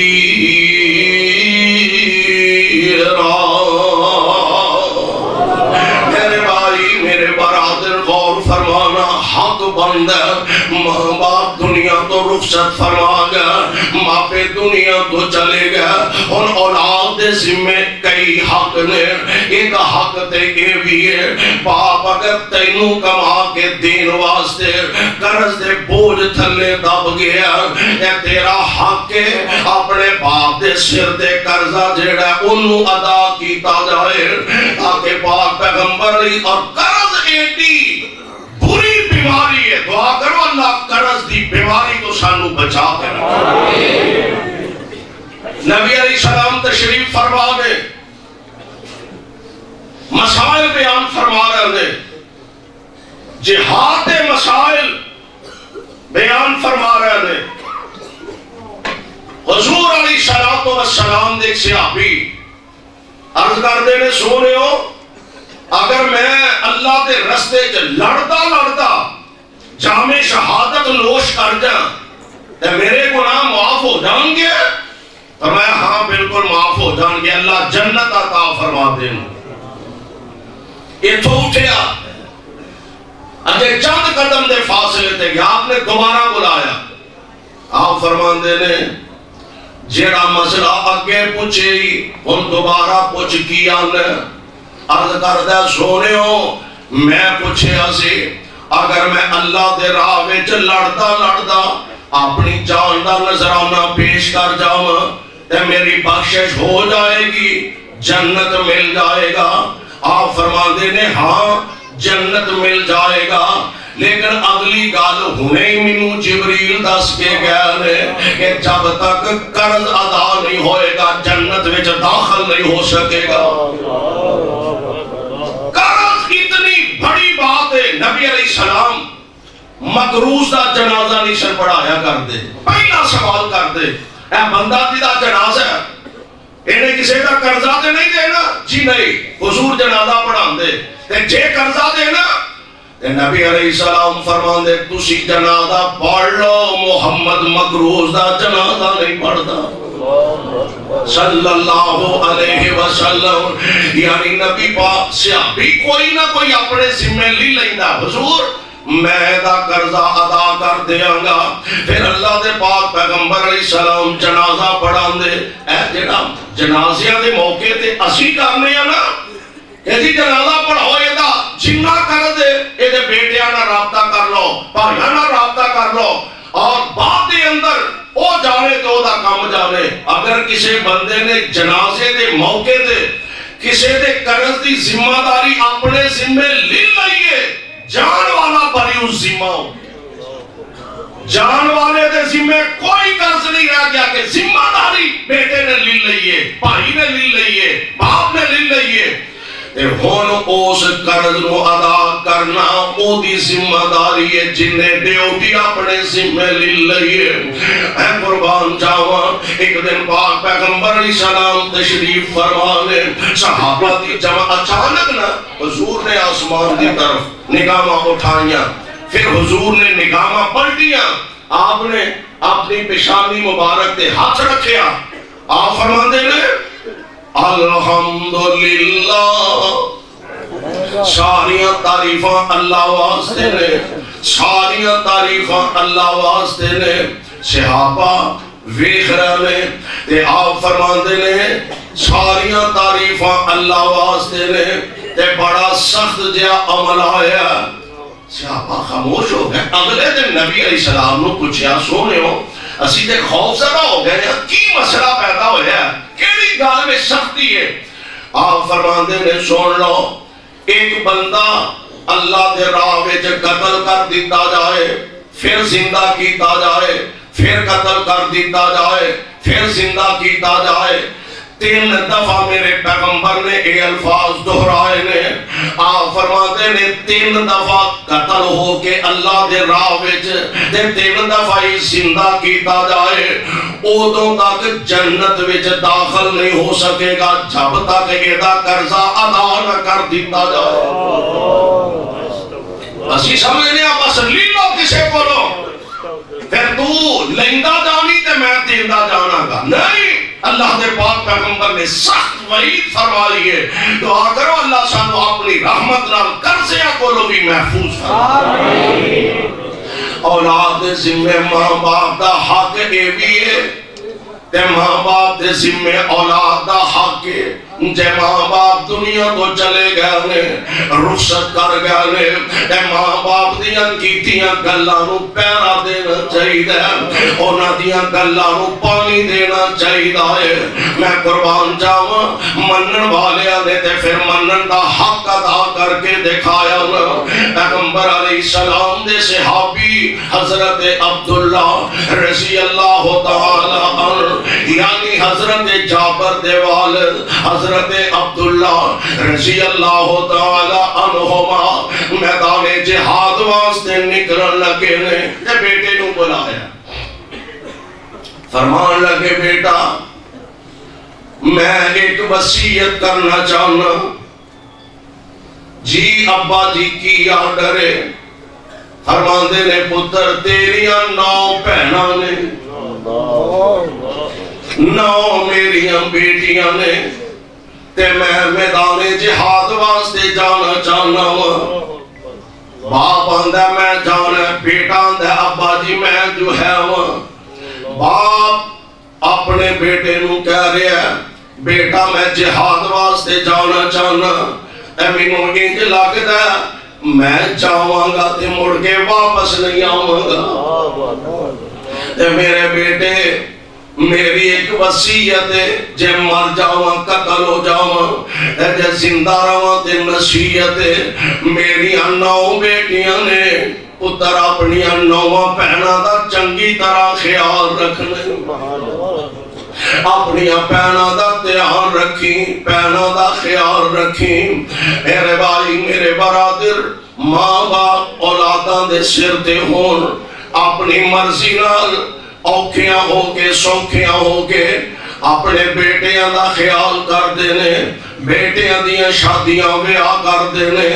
میرے بھائی میرے برادر غور فرمانا, حق بندہ ماں باپ دنیا تو رخصت فرما گیا, ماں پہ دنیا تو چلے گیا. ان اولاد دے ذمہ کئی حق نے. ایک حق تے یہ بھی ہے باپ اگر تینوں کما کے دین واسطے قرض دے بوجھ تھلے دب گیا, اے تیرا حق ہے اپنے باپ دے سر دے قرضہ جیڑا انہوں ادا کیتا جائے تاکہ پاک پیغمبر اور قرض ایٹی بری بیماری ہے. دعا کرو اللہ قرض دی بیماری تو سانو بچا کر. نبی علیہ السلام تشریف فرما نے مسائل بیان فرما رہے ہیں، جہاد مسائل بیان فرما رہے ہیں۔ حضور علیہ السلام دے صحابی عرض کردے نے سونے ہو اگر میں اللہ دے رستے چ لڑتا جام شہادت نوش کر جاں تے میرے گناہ معاف ہو جان گے؟ فرمایا ہاں بالکل معاف ہو جان گے، اللہ جنت عطا فرما دیں۔ یہ تو اٹھیا اجے چند قدم دے فاصلے تے گیا، آپ نے دوبارہ بلایا، آپ فرماندے نے جیڑا مسئلہ اگے پوچھے ہن دوبارہ پوچھ کیا نے؟ عرض کردہ سونے ہو میں پوچھیا سی اگر میں اللہ دے راہ وچ لڑدا اپنی جان دا نذرانہ پیش کر جاواں تے میری بخشش ہو جائے گی، جنت مل جائے گا؟ آپ فرماندے نے ہاں جنت مل جائے گا، لیکن اگلی گل ہنے ہی مینوں جبریل دس کے گئے نے کہ جب تک قرض ادا نہیں ہوئے گا جنت وچ داخل نہیں ہو سکے گا۔ قرض اتنی بڑی بات ہے، نبی علیہ السلام مقروض دا جنازہ نہیں سن پڑھایا کر دے، پہلا سوال کر دے اے بندہ جدا جنازہ ہے انہیں کسی کا قرضہ تے نہیں دینا؟ جی نہیں، حضور جنازہ پڑھان دے تے جے قرضہ دینا تے نبی علیہ السلام فرمان دے تسی جنازہ پڑھ لو، محمد مقروض دا جنازہ نہیں پڑھدا صلی اللہ علیہ وسلم۔ یعنی نبی پاک صحابی کوئی نہ کوئی اپنے ذمہ لی لیندا، حضور میں دا قرضہ ادا کر دیاں گا، پھر اللہ دے پاک پیغمبر علیہ السلام جنازہ پڑھان دے۔ اے جڑا جنازیاں دے موقع تے اسی کرنے ہیں نا کہ جی جنازہ پڑھو یہ دا جنہ کر دے یہ دے بیٹیاں نہ رابطہ کر لو، بھائیاں نہ رابطہ کر لو، اور بعد دے اندر او جانے تو دا کام جانے۔ اگر کسی بندے نے جنازے دے موقع تے کسی دے قرض دی ذمہ داری اپنے ذمہ لے لئیے، جان والا بری اس ذمہ ہو، جان والے دے ذمہ کوئی قرض نہیں رہ گیا کہ ذمہ داری بیٹے نے لے لئیے، بھائی نے لے لئیے، باپ نے لے لئیے، ہون اس قرض نو ادا کرنا او دی ذمہ داری ہے جنہیں ڈیوٹی اپنے ذمہ لے لئیے۔ اے قربان جاواں ایک دن پاک پیغمبر علیہ السلام تشریف فرمانے، صحابہ دی جمع اچانک نا حضور نے آسمان دی طرف نگاہاں اٹھائیاں، پھر حضور نے نگاہاں پلٹیاں، آپ نے اپنی پیشانی مبارک تے ہاتھ رکھیا، آپ فرماندے نے الحمدللہ ساریاں تعریفاں اللہ واسطے نے، ساریاں تعریفاں اللہ واسطے نے۔ صحابہ ویکھ رہے نے تے آپ فرماندے نے ساریاں تعریفاں اللہ واسطے نے تے بڑا سخت جہا عمل آیا۔ صحابہ خاموش ہو گئے۔ اگلے دن نبی علیہ السلام نے پوچھا سونے ہو اسی تے خوف زدہ ہو گئے ہیں، کی مسئلہ پیدا ہویا ہے، کیڑی گال میں سختی ہے؟ آپ فرماندے نے سن لو ایک بندہ اللہ دے راہ وچ قتل کر دیتا جائے، پھر زندہ کیتا جائے، پھر قتل کر دیتا جائے، پھر زندہ کیتا جائے، 3 دفعہ میرے پیغمبر نے اے الفاظ دہرائے نے۔ آپ فرماتے نے 3 دفعہ قتل ہو کے اللہ دے راہ وچ تے 3 دفعہ ہی زندہ کیتا جائے، ادوں تک جنت وچ داخل نہیں ہو سکے گا جب تک ایدا قرضہ ادا نہ کر دیتا جائے۔ اسی سمجھنے بس لی لو کسے کو لو پھر تو لیندہ جانی تے میں دیندہ جانا گا، نہیں، اللہ دے پاک پیغمبر نے سخت وعید فرمائی ہے۔ دعا کرو اللہ سانو اپنی رحمت نال قرضیاں کولو بھی محفوظ فرمائے۔ اولاد دے ذمہ ماں باپ دا حق اے بھی ہے تے ماں باپ دے ذمہ اولاد دا حق ہے۔ جے ماں باپ دنیا تو چلے گئے نے، رخصت کر گئے نے، تے ماں باپ دیاں کیتیاں گلاں نو پیرا دینا چاہیے، انہاں دیاں گلاں نو پانی دینا چاہیے۔ میں قربان جاواں منن والیاں نے تے پھر منن دا حق ادا کر کے دکھایا نا۔ پیغمبر علیہ السلام دے صحابی حضرت عبداللہ رضی اللہ تعالی عنہ یعنی یعنی حضرت جابر دے والد حضرت عبداللہ رضی اللہ تعالی عنہما میدان جہاد واسطے نکلن لگے نے تے بیٹے نو بلایا فرمان لگے بیٹا میں ایک وصیت کرنا چاہنا جی ابا جی کی آرڈر ہے فرمان دے نے پتر تیریاں 9 بہناں نے 9 میریاں بیٹیاں نے تے میں میدان جہاد واسطے جانا چاہنا ہوں باپ آندہ میں جانا بیٹا آندہ ابا جی میں جو ہے ہوں باپ اپنے بیٹے نو کہہ رہا ہے بیٹا میں جہاد واسطے جانا چاہنا اے مینوں انج لگدا میں جاواں گا تے مڑ کے واپس نہیں آواں گا تے میرے بیٹے میری ایک وصیت ہے جے مر جاواں قتل ہو جاواں جے زندہ رہواں تے نصیحت ہے میری 9 بیٹیاں نے پتر اپنی 9 بہناں دا چنگی طرح خیال رکھنا اپنی بہناں دا دھیان رکھی بہناں دا خیال رکھی میرے بھائی میرے برادر ماں باپ اولاداں دے سر تے ہون اپنی مرضی نال اوکھیاں ہو کے سوکھیاں ہو کے اپنے بیٹیاں دا خیال کر دینے بیٹیاں دیاں شادیاں بیاہ کر دینے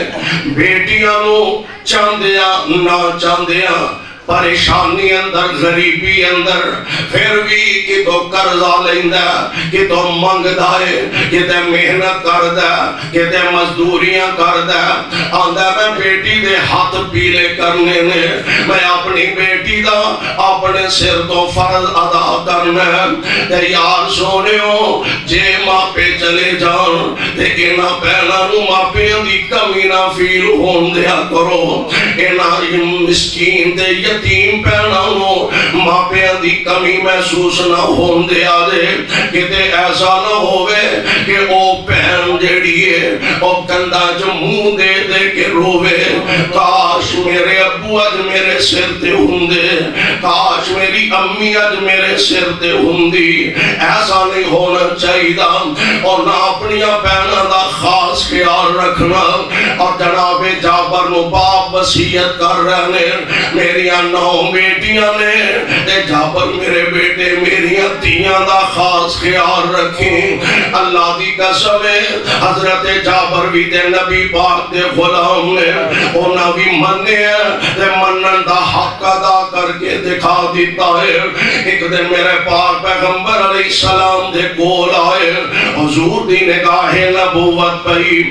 بیٹیاں نو چاندیاں نہ چاندیاں پریشانی اندر غریبی اندر پھر بھی کہ تو قرضہ لیندہ کہ تو منگدہ ہے کہ تے محنت کردہ کہ تے مزدوریاں کردہ آندہ میں بیٹی دے ہاتھ پیلے کرنے نے میں اپنی بیٹی دا اپنے سر تو فرض ادا کرنا تے یار سونے ہو جے ماں پہ چلے جان تے اینا پہلا نو ماں پہ دی کمی نہ فیل ہون دیا کرو اینا مسکین دے یتیم پہناؤں ماں پیاں دی کمی محسوس نہ ہون دے آدے کتے ایسا نہ ہوئے کہ او پہن جیڑی ہے او کندہ جو منہ دے دے کے روے کاش میرے ابو اج میرے سر تے ہوندے کاش میری امی اج میرے سر تے ہوندی ایسا نہیں ہونا چاہیے اور نہ اپنی پہنہ دا خاص خیال رکھنا اور جناب جابر نو باپ وصیت کر رہنے میری 9 بیٹیاں نے تے جابر میرے بیٹے میری تیاں دا خاص خیال رکھیں اللہ دی قسم ہے حضرت جابر بھی تے نبی پاک دے غلام نے انہاں بھی مننے ہیں تے منن دا حق ادا کر کے دکھا دیتا ہے ایک دن میرے پاک پیغمبر علیہ السلام دے کول آئے حضور دی نگاہ نبوت پئی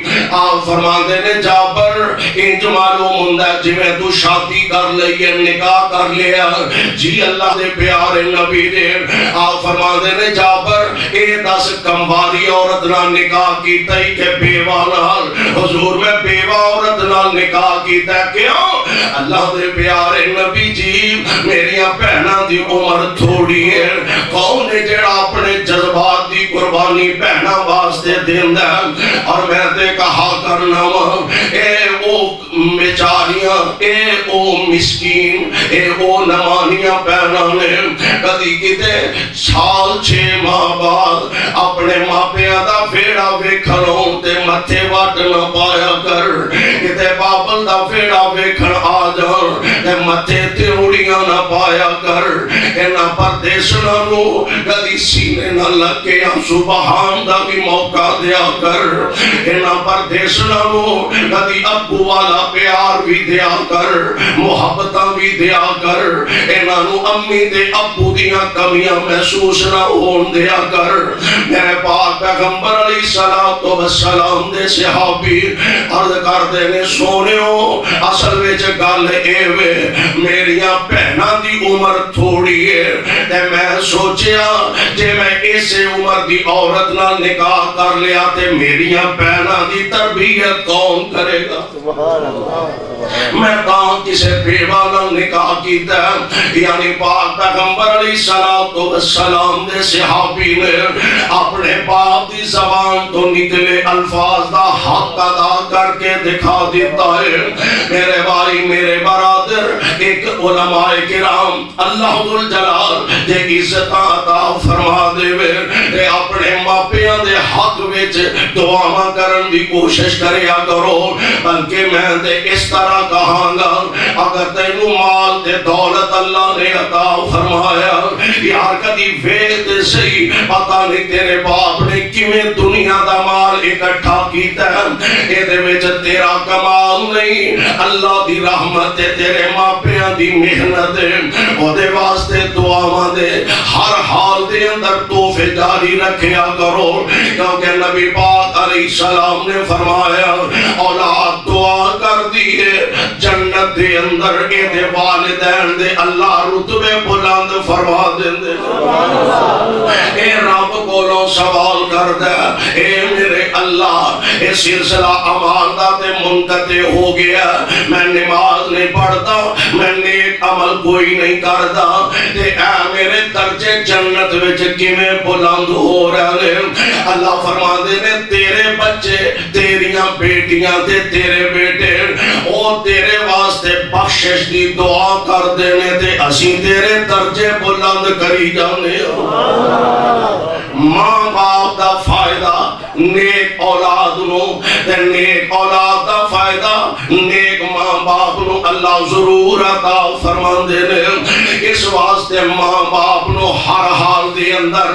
آپ فرماندے نے جابر انج معلوم ہوندا جی میں تو شادی کر لئیے نکاح کر لیا جی اللہ دے پیارے نبی دے آپ فرماندے نے جابر اے 10 کمواری عورت نال نکاح کیتا ہی کہ بیوہ نال حضور میں بیوہ عورت نال نکاح کیتا ہے کیوں اللہ دے پیارے نبی جی میری بہناں دی عمر تھوڑی ہے کون ہے جڑا اپنے جذبات دی قربانی بہناں واسطے دیندا اور میں تے کہا کرنا اے او بیچاریاں اے او مسکین اے او نمانیاں بہناں نے کدی کتے سال 6 ماہ بعد اپنے ماپیاں دا پھیڑا ویکھنوں تے متھے وٹ نہ پایا کر کتے بابل دا پھیڑا ویکھن آ جان تے متھے تے اڑیاں نہ پایا کر اینا پردیسنا نو کدی سینے نہ لگے سبحان دا بھی موقع دیا کر اینا پردیسنا نو کدی ابو والا پیار بھی دیا کر محبتاں بھی دیا کر اینا نو امی دے ابو دیاں کمیاں محسوس نہ ہون دیا کر میرے پاک پیغمبر علیہ السلام دے صحابی عرض کر دینے سونے ہو اصل ویچ گل اے وے میریاں بہناں دی عمر تھوڑی ہے تے میں سوچیا جے میں اسے عمر دی عورت نہ نکاح کر لیا تے میریاں بہناں دی تربیت کون کرے گا میں کہاں کسے بیوہ نہ نکاح کیتا ہے یعنی پاک پیغمبر علیہ السلام دے صحابی نے اپنے باپ دی زبان تو نکلے الفاظ دا حق ادا کر کے دکھا دیتا ہے میرے بھائی میرے برادر ایک علماء کرام اللہ ذوالجلال جے عزت عطا فرما دے دعا کرن دی کوشش کریا کرو. بلکہ میں تے اس طرح کہاں گا اگر تینوں مال تے دولت اللہ نے عطا فرمایا یار کدی ویت صحیح پتہ نہیں تیرے باپ نے کیویں دنیا دا مال اکٹھا کیتا ہے اے دے وچ تیرا کمال نہیں اللہ دی رحمت ہے تیرے ماپیاں دی محنت ہے او دے واسطے دعاواں دے ہر حال دے اندر تحفے جاری رکھیا کرو کیونکہ نبی پاک علیہ السلام نے فرمایا اولاد دعا کر دیے جنت دے اندر اے دے والدین دے اللہ رتبے بلند فرما دیندے اے رب کولوں سوال کر دے اے میرے اللہ اے سلسلہ امان دا تے منقطع ہو گیا میں نماز نہیں پڑھتا میں نیک عمل کوئی نہیں کرتا تے اے میرے درجے جنت وچ کیویں بلند ہو رہے اللہ فرما دے نے تیرے بچے تیریاں بیٹیاں تے تیرے بیٹے او تیرے واسطے بخشش دی دعا کر دینے تے اسی تیرے درجے بلند کری جانے ماں باپ دا فائدہ نیک اولاد نو تے نیک اولاد دا فائدہ نیک ماں باپ نو اللہ ضرور عطا فرما دے نے اس واسطے ماں باپ نو ہر حال دے اندر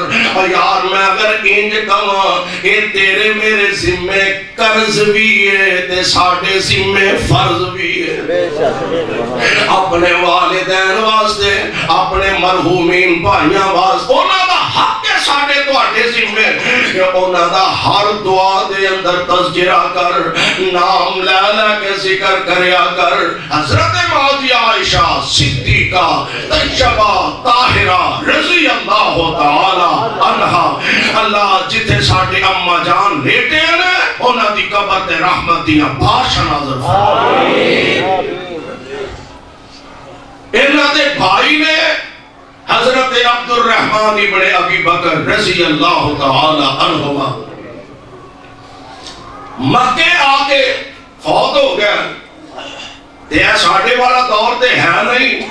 یار میں اگر انج کہاں اے تیرے میرے ذمے قرض بھی ہے تے ساڈے ذمے فرض بھی ہے اپنے والدین واسطے اپنے مرحومین بھائیاں واسطے انہاں دا حق ہے ساڈے تواڈے ذمے کہ انہاں دا ہر دعا دے اندر تذکرہ کر نام لے لے کے ذکر کریا کر حضرت ماضی عائشہ صدیقہ طیبہ طاہرہ رضی اللہ تعالی عنہا اللہ جتھے ساڈے اماں جان لیٹے ہیں انہاں دی قبر تے رحمت دیاں بارشاں نازل فرما انہاں دے بھائی نے حضرت عبد الرحمن ابن ابی بکر رضی اللہ تعالی عنہما مکے آکے فوت ہو گیا تے ساڑھے والا دور تے ہے نہیں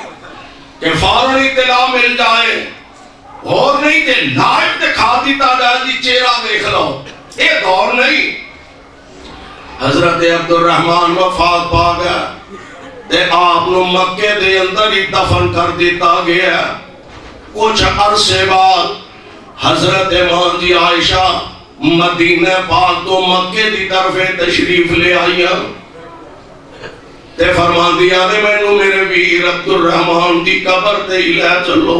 کہ فوراً اطلاع مل جائے اور نہیں تے لائیو دکھا دیتا جائے جی چہرہ دیکھ لو یہ دور نہیں حضرت عبد الرحمن وفات پا گیا تے آپ نو مکے دے اندر ہی دفن کر دیتا گیا کچھ عرصے بعد حضرت ماں عائشہ مدینہ پاک تو مکے دی طرف تشریف لے آئیاں تے فرمان دیا نے میں نو میرے ویر عبد الرحمن دی قبر تے ہی لے چلو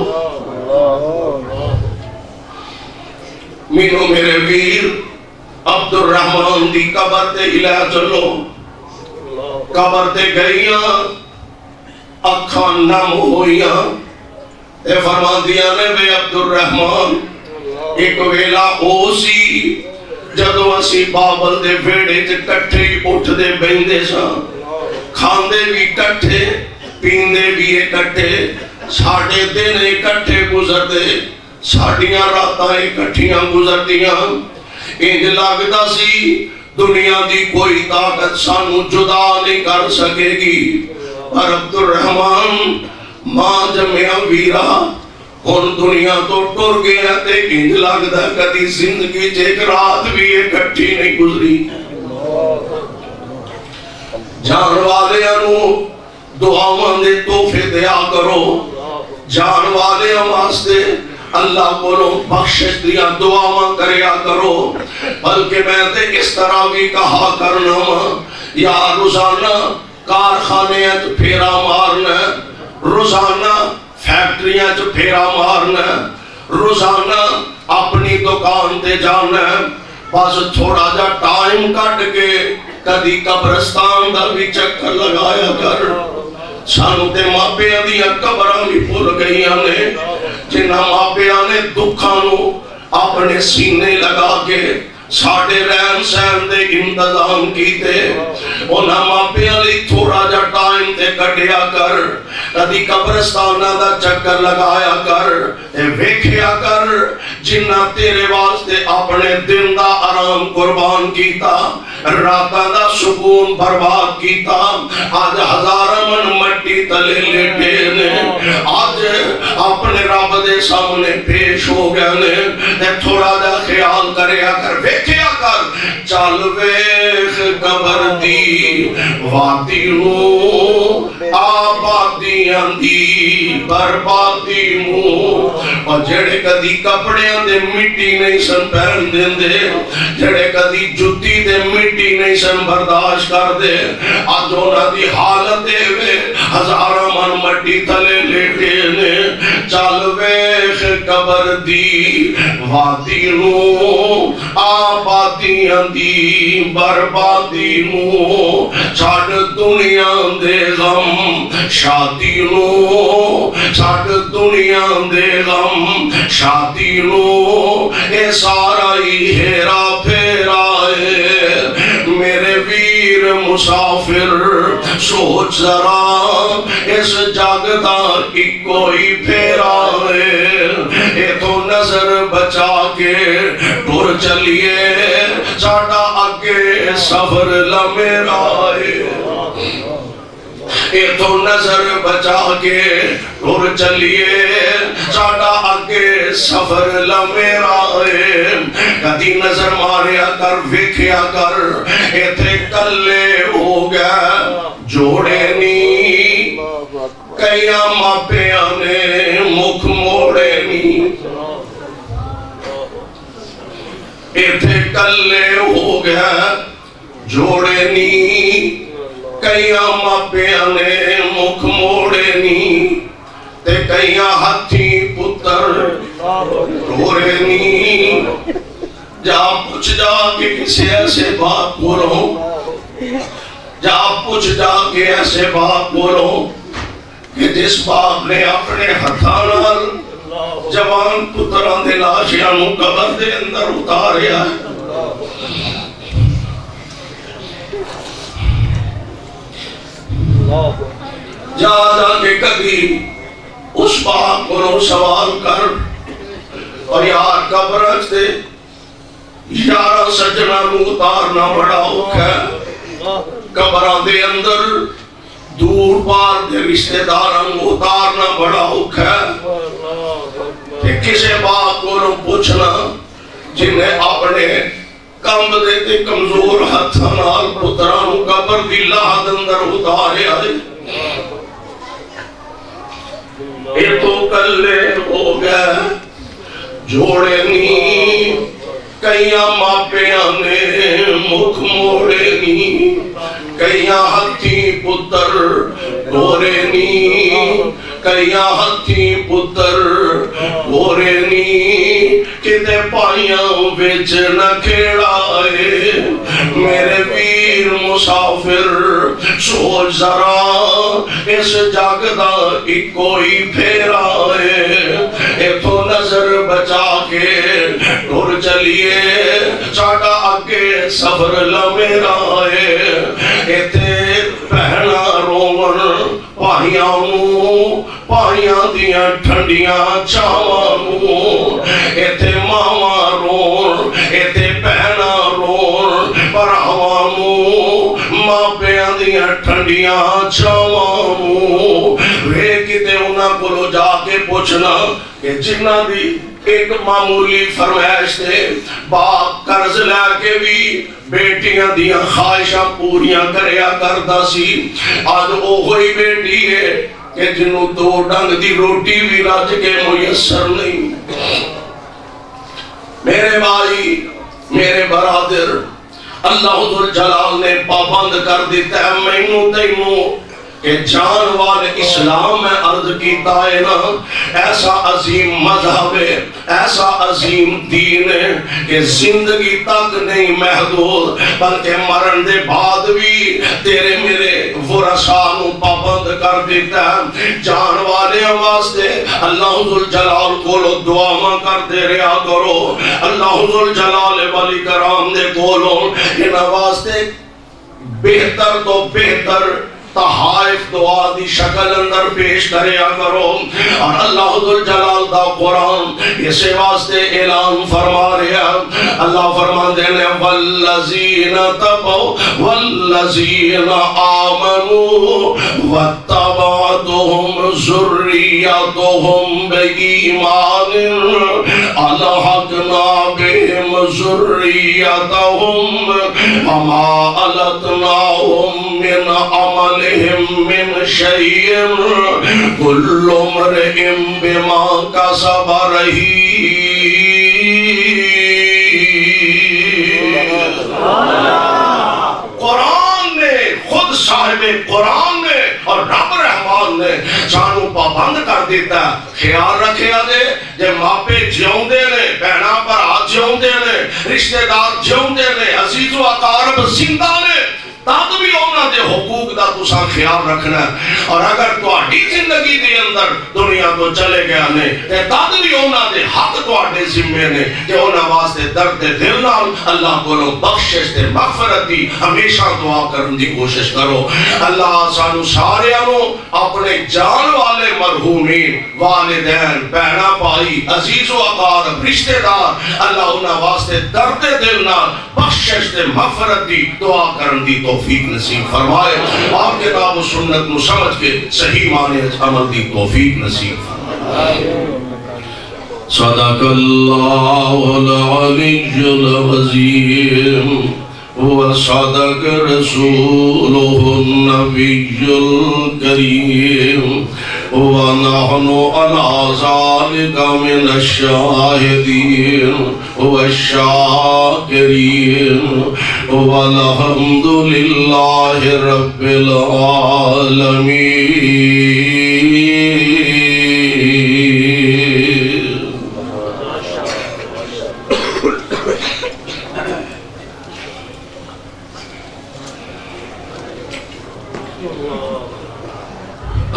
مینو میرے ویر عبد الرحمن دی قبر تے ہی لے چلو قبر تے گئیاں اکھاں نم ہوئیاں تے فرمان دیا نے بے عبد الرحمن ایک ویلا او سی جدو اسی بابل دے ویڑے چ کٹھے اٹھ دے بیندے ساں کھاندے بھی کٹھے پیندے بھی اکٹھے ساڑھے دن اکٹھے گزر دے ساڑھیاں راتاں اکٹھیاں گزر دیاں انج لگدا سی دنیا دی کوئی طاقت سانو جدا نہیں کر سکے گی پر عبد الرحمن ماں جمعہ ویرا ہن دنیا تو ٹر گیا تے انج لگدا کدی زندگی چ ایک رات بھی اکٹھی نہیں گزری جان والیاں نو دعاواں دے تحفے دیا کرو جان والیاں واسطے اللہ کو بخشش دیا دعاواں کریا کرو بلکہ میں تے اس طرح بھی کہا کرنا یا روزانہ کارخانے چ پھیرا مارنا روزانہ فیکٹریاں چ پھیرا مارنا روزانہ اپنی دکان تے جانا بس تھوڑا جا ٹائم کٹ کے کدی قبرستان دا بھی چکر لگایا کر سانو تے ماپیاں دیاں قبراں بھی بھول گئیاں نے جنہاں ماپیاں نے دکھاں نو اپنے سینے لگا کے ساڑھے رہن سہن دے انتظام کیتے انہاں ماپیاں لئی تھوڑا جا ٹائم تے کٹیا کر کدی قبرستانہ دا چکر لگایا کر ویکھیا کر جنہ تیرے واسطے اپنے دن دا آرام قربان کیتا راتاں دا سکون برباد کیتا آج ہزارہ من مٹی تلے لیٹے نے آج اپنے رب دے سامنے پیش ہو گئے نے تھوڑا جا خیال کریا کر ویکھیا کر چل ویخ قبر دی وادی نو آبادیاں دی بربادی نو اور جڑے کدی کپڑیاں دے مٹی نہیں سن پہن دیندے جڑے کدی جتی دے مٹی نہیں سن برداشت کر دے آج اونا دی حالت دے وے ہزارہ من مٹی تلے لیٹے نے چل ویخ قبر دی وادی نو آبادیاں دی بربادی نو چھاڑ دنیا دے غم شادی نو چھاڑ دنیا دے غم شادی نو اے سارا ہی ہیرا پھیرا ہے میرے ویر مسافر سوچ ذرا اس جاگتا کی کوئی پھیرا ہے اے تو نظر بچا کے ٹور چلیے ساڑا آگے سفر لمیرا ہے اے تو نظر بچا کے ٹور چلیے ساڑا آگے سفر لمیرا ہے کدی نظر ماریا کر ویکھیا کر اے تھے کلے ہو گیا جوڑے نی کئیا ماپیاں نے مکھ موڑے نی اے تھے کلے ہو گیا جوڑے نی کئیا ماپیاں نے مکھ موڑے نی تے کئیا ہاتھی پتر ٹورے نی جا پوچھ جا کہ کسی ایسے بات بولو جا پوچھ جا کہ ایسے بات بولو کہ جس باپ نے اپنے ہتھانال جوان پتران دے لاشیاں نو قبر دے اندر اتاریا جا جا کے کبھی اس باپ کو سوال کر اور یار قبر رکھ دے یارہ سجنہ نو اتارنا بڑا اوکھ ہے قبران دے اندر دور پار دے رشتہ داران کو اتارنا بڑا اوکھ ہے کہ کسے باپ کو پوچھنا جنہیں اپنے کم دیتے کمزور ہتھانال پتران قبر دی لاحد اندر اتارے آئے اے تو کلے ہو گئے جوڑے نی کئیا ماپیاں نے مکھ موڑے نی کئیا ہتھی پتر گورے نی کئیا ہتھی پتر گورے نی کتے پائیاں وچ نہ کھیڑائے میرے ویر مسافر سوچ ذرا اس جاگدا کی کوئی پھیرا ہے اے تو نظر بچا کے ٹور چلیے ساڑا آگے سفر لمیرا ہے اے تے پہنا رومن پائیاں نو پائیاں دیاں ٹھنڈیاں چاواں نو اے تے ماما رون اے تے پہنا رون پراواں نو ماں پیاں دیاں ٹھنڈیاں چاواں نو وے کتے انہاں کو جا کے پوچھنا کہ جنہ دی ایک معمولی فرمائش تھے باپ قرض لے کے بھی بیٹیاں دیاں خواہشاں پوریاں کریا کردا سی آج اوہی بیٹی ہے کہ جنہوں دو ڈنگ دی روٹی بھی راج کے میسر نہیں میرے بھائی میرے برادر اللہ ذوالجلال نے پابند کر دیتا ہے مینوں تینوں کہ جان والے اسلام میں عرض کیتا ہے نا ایسا عظیم مذہب ہے ایسا عظیم دین ہے کہ زندگی تک نہیں محدود بلکہ مرن دے بعد بھی تیرے میرے ورثانوں پابند کر دیتا ہے جان والے واسطے اللہ ذوالجلال کو دعا کر دے رہا کرو اللہ ذوالجلال ولی کرام دے کولو ان واسطے بہتر تو بہتر تحائف دعا دی شکل اندر پیش کریا کرو اور اللہ ذوالجلال دا قرآن اسے واسطے اعلان فرما رہا اللہ فرما دینے والذین تبوا والذین آمنوا واتبعتهم ذریتهم بإیمان الحقنا بهم ذريتهم وما ألتناهم من عملهم من شيء كل امرئ بما كسب رهين. قرآن نے خود صاحب قرآن نے اور رب رحمان نے سانو پابند کر دیتا. خیال رکھیا دے جے ماپے جیوندے نے، بہنا بھرا جیوندے نے، رشتہ دار جیوندے نے، عزیز و اقارب زندہ نے، تب بھی انہاں دے حقوق دا تساں خیال رکھنا ہے. اور اگر تہاڈی زندگی دے اندر دنیا تو چلے گیا نے تے تب بھی انہاں دے حق تہاڈے ذمے نے کہ انہاں واسطے درد دل نال اللہ کولوں بخشش تے مغفرت دی ہمیشہ دعا کرن دی کوشش کرو. اللہ سانو سارے نوں اپنے جان والے مرحومین، والدین، بہنا بھائی، عزیز و اقارب، رشتہ دار، اللہ انہاں واسطے درد دل نال بخشش تے مغفرت دی دعا کرن دی توفیق نصیب فرمائے. آپ کتاب و سنت نو سمجھ کے صحیح معنی عمل دی توفیق نصیب فرمائے. صدق اللہ العلی العظیم وصدق رسولہ النبی الکریم ونحن على ذلك من الشاهدين والشاكرين والحمد لله رب العالمين.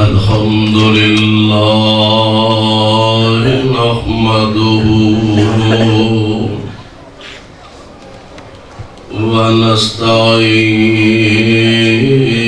الحمد لله نحمده ونستعينه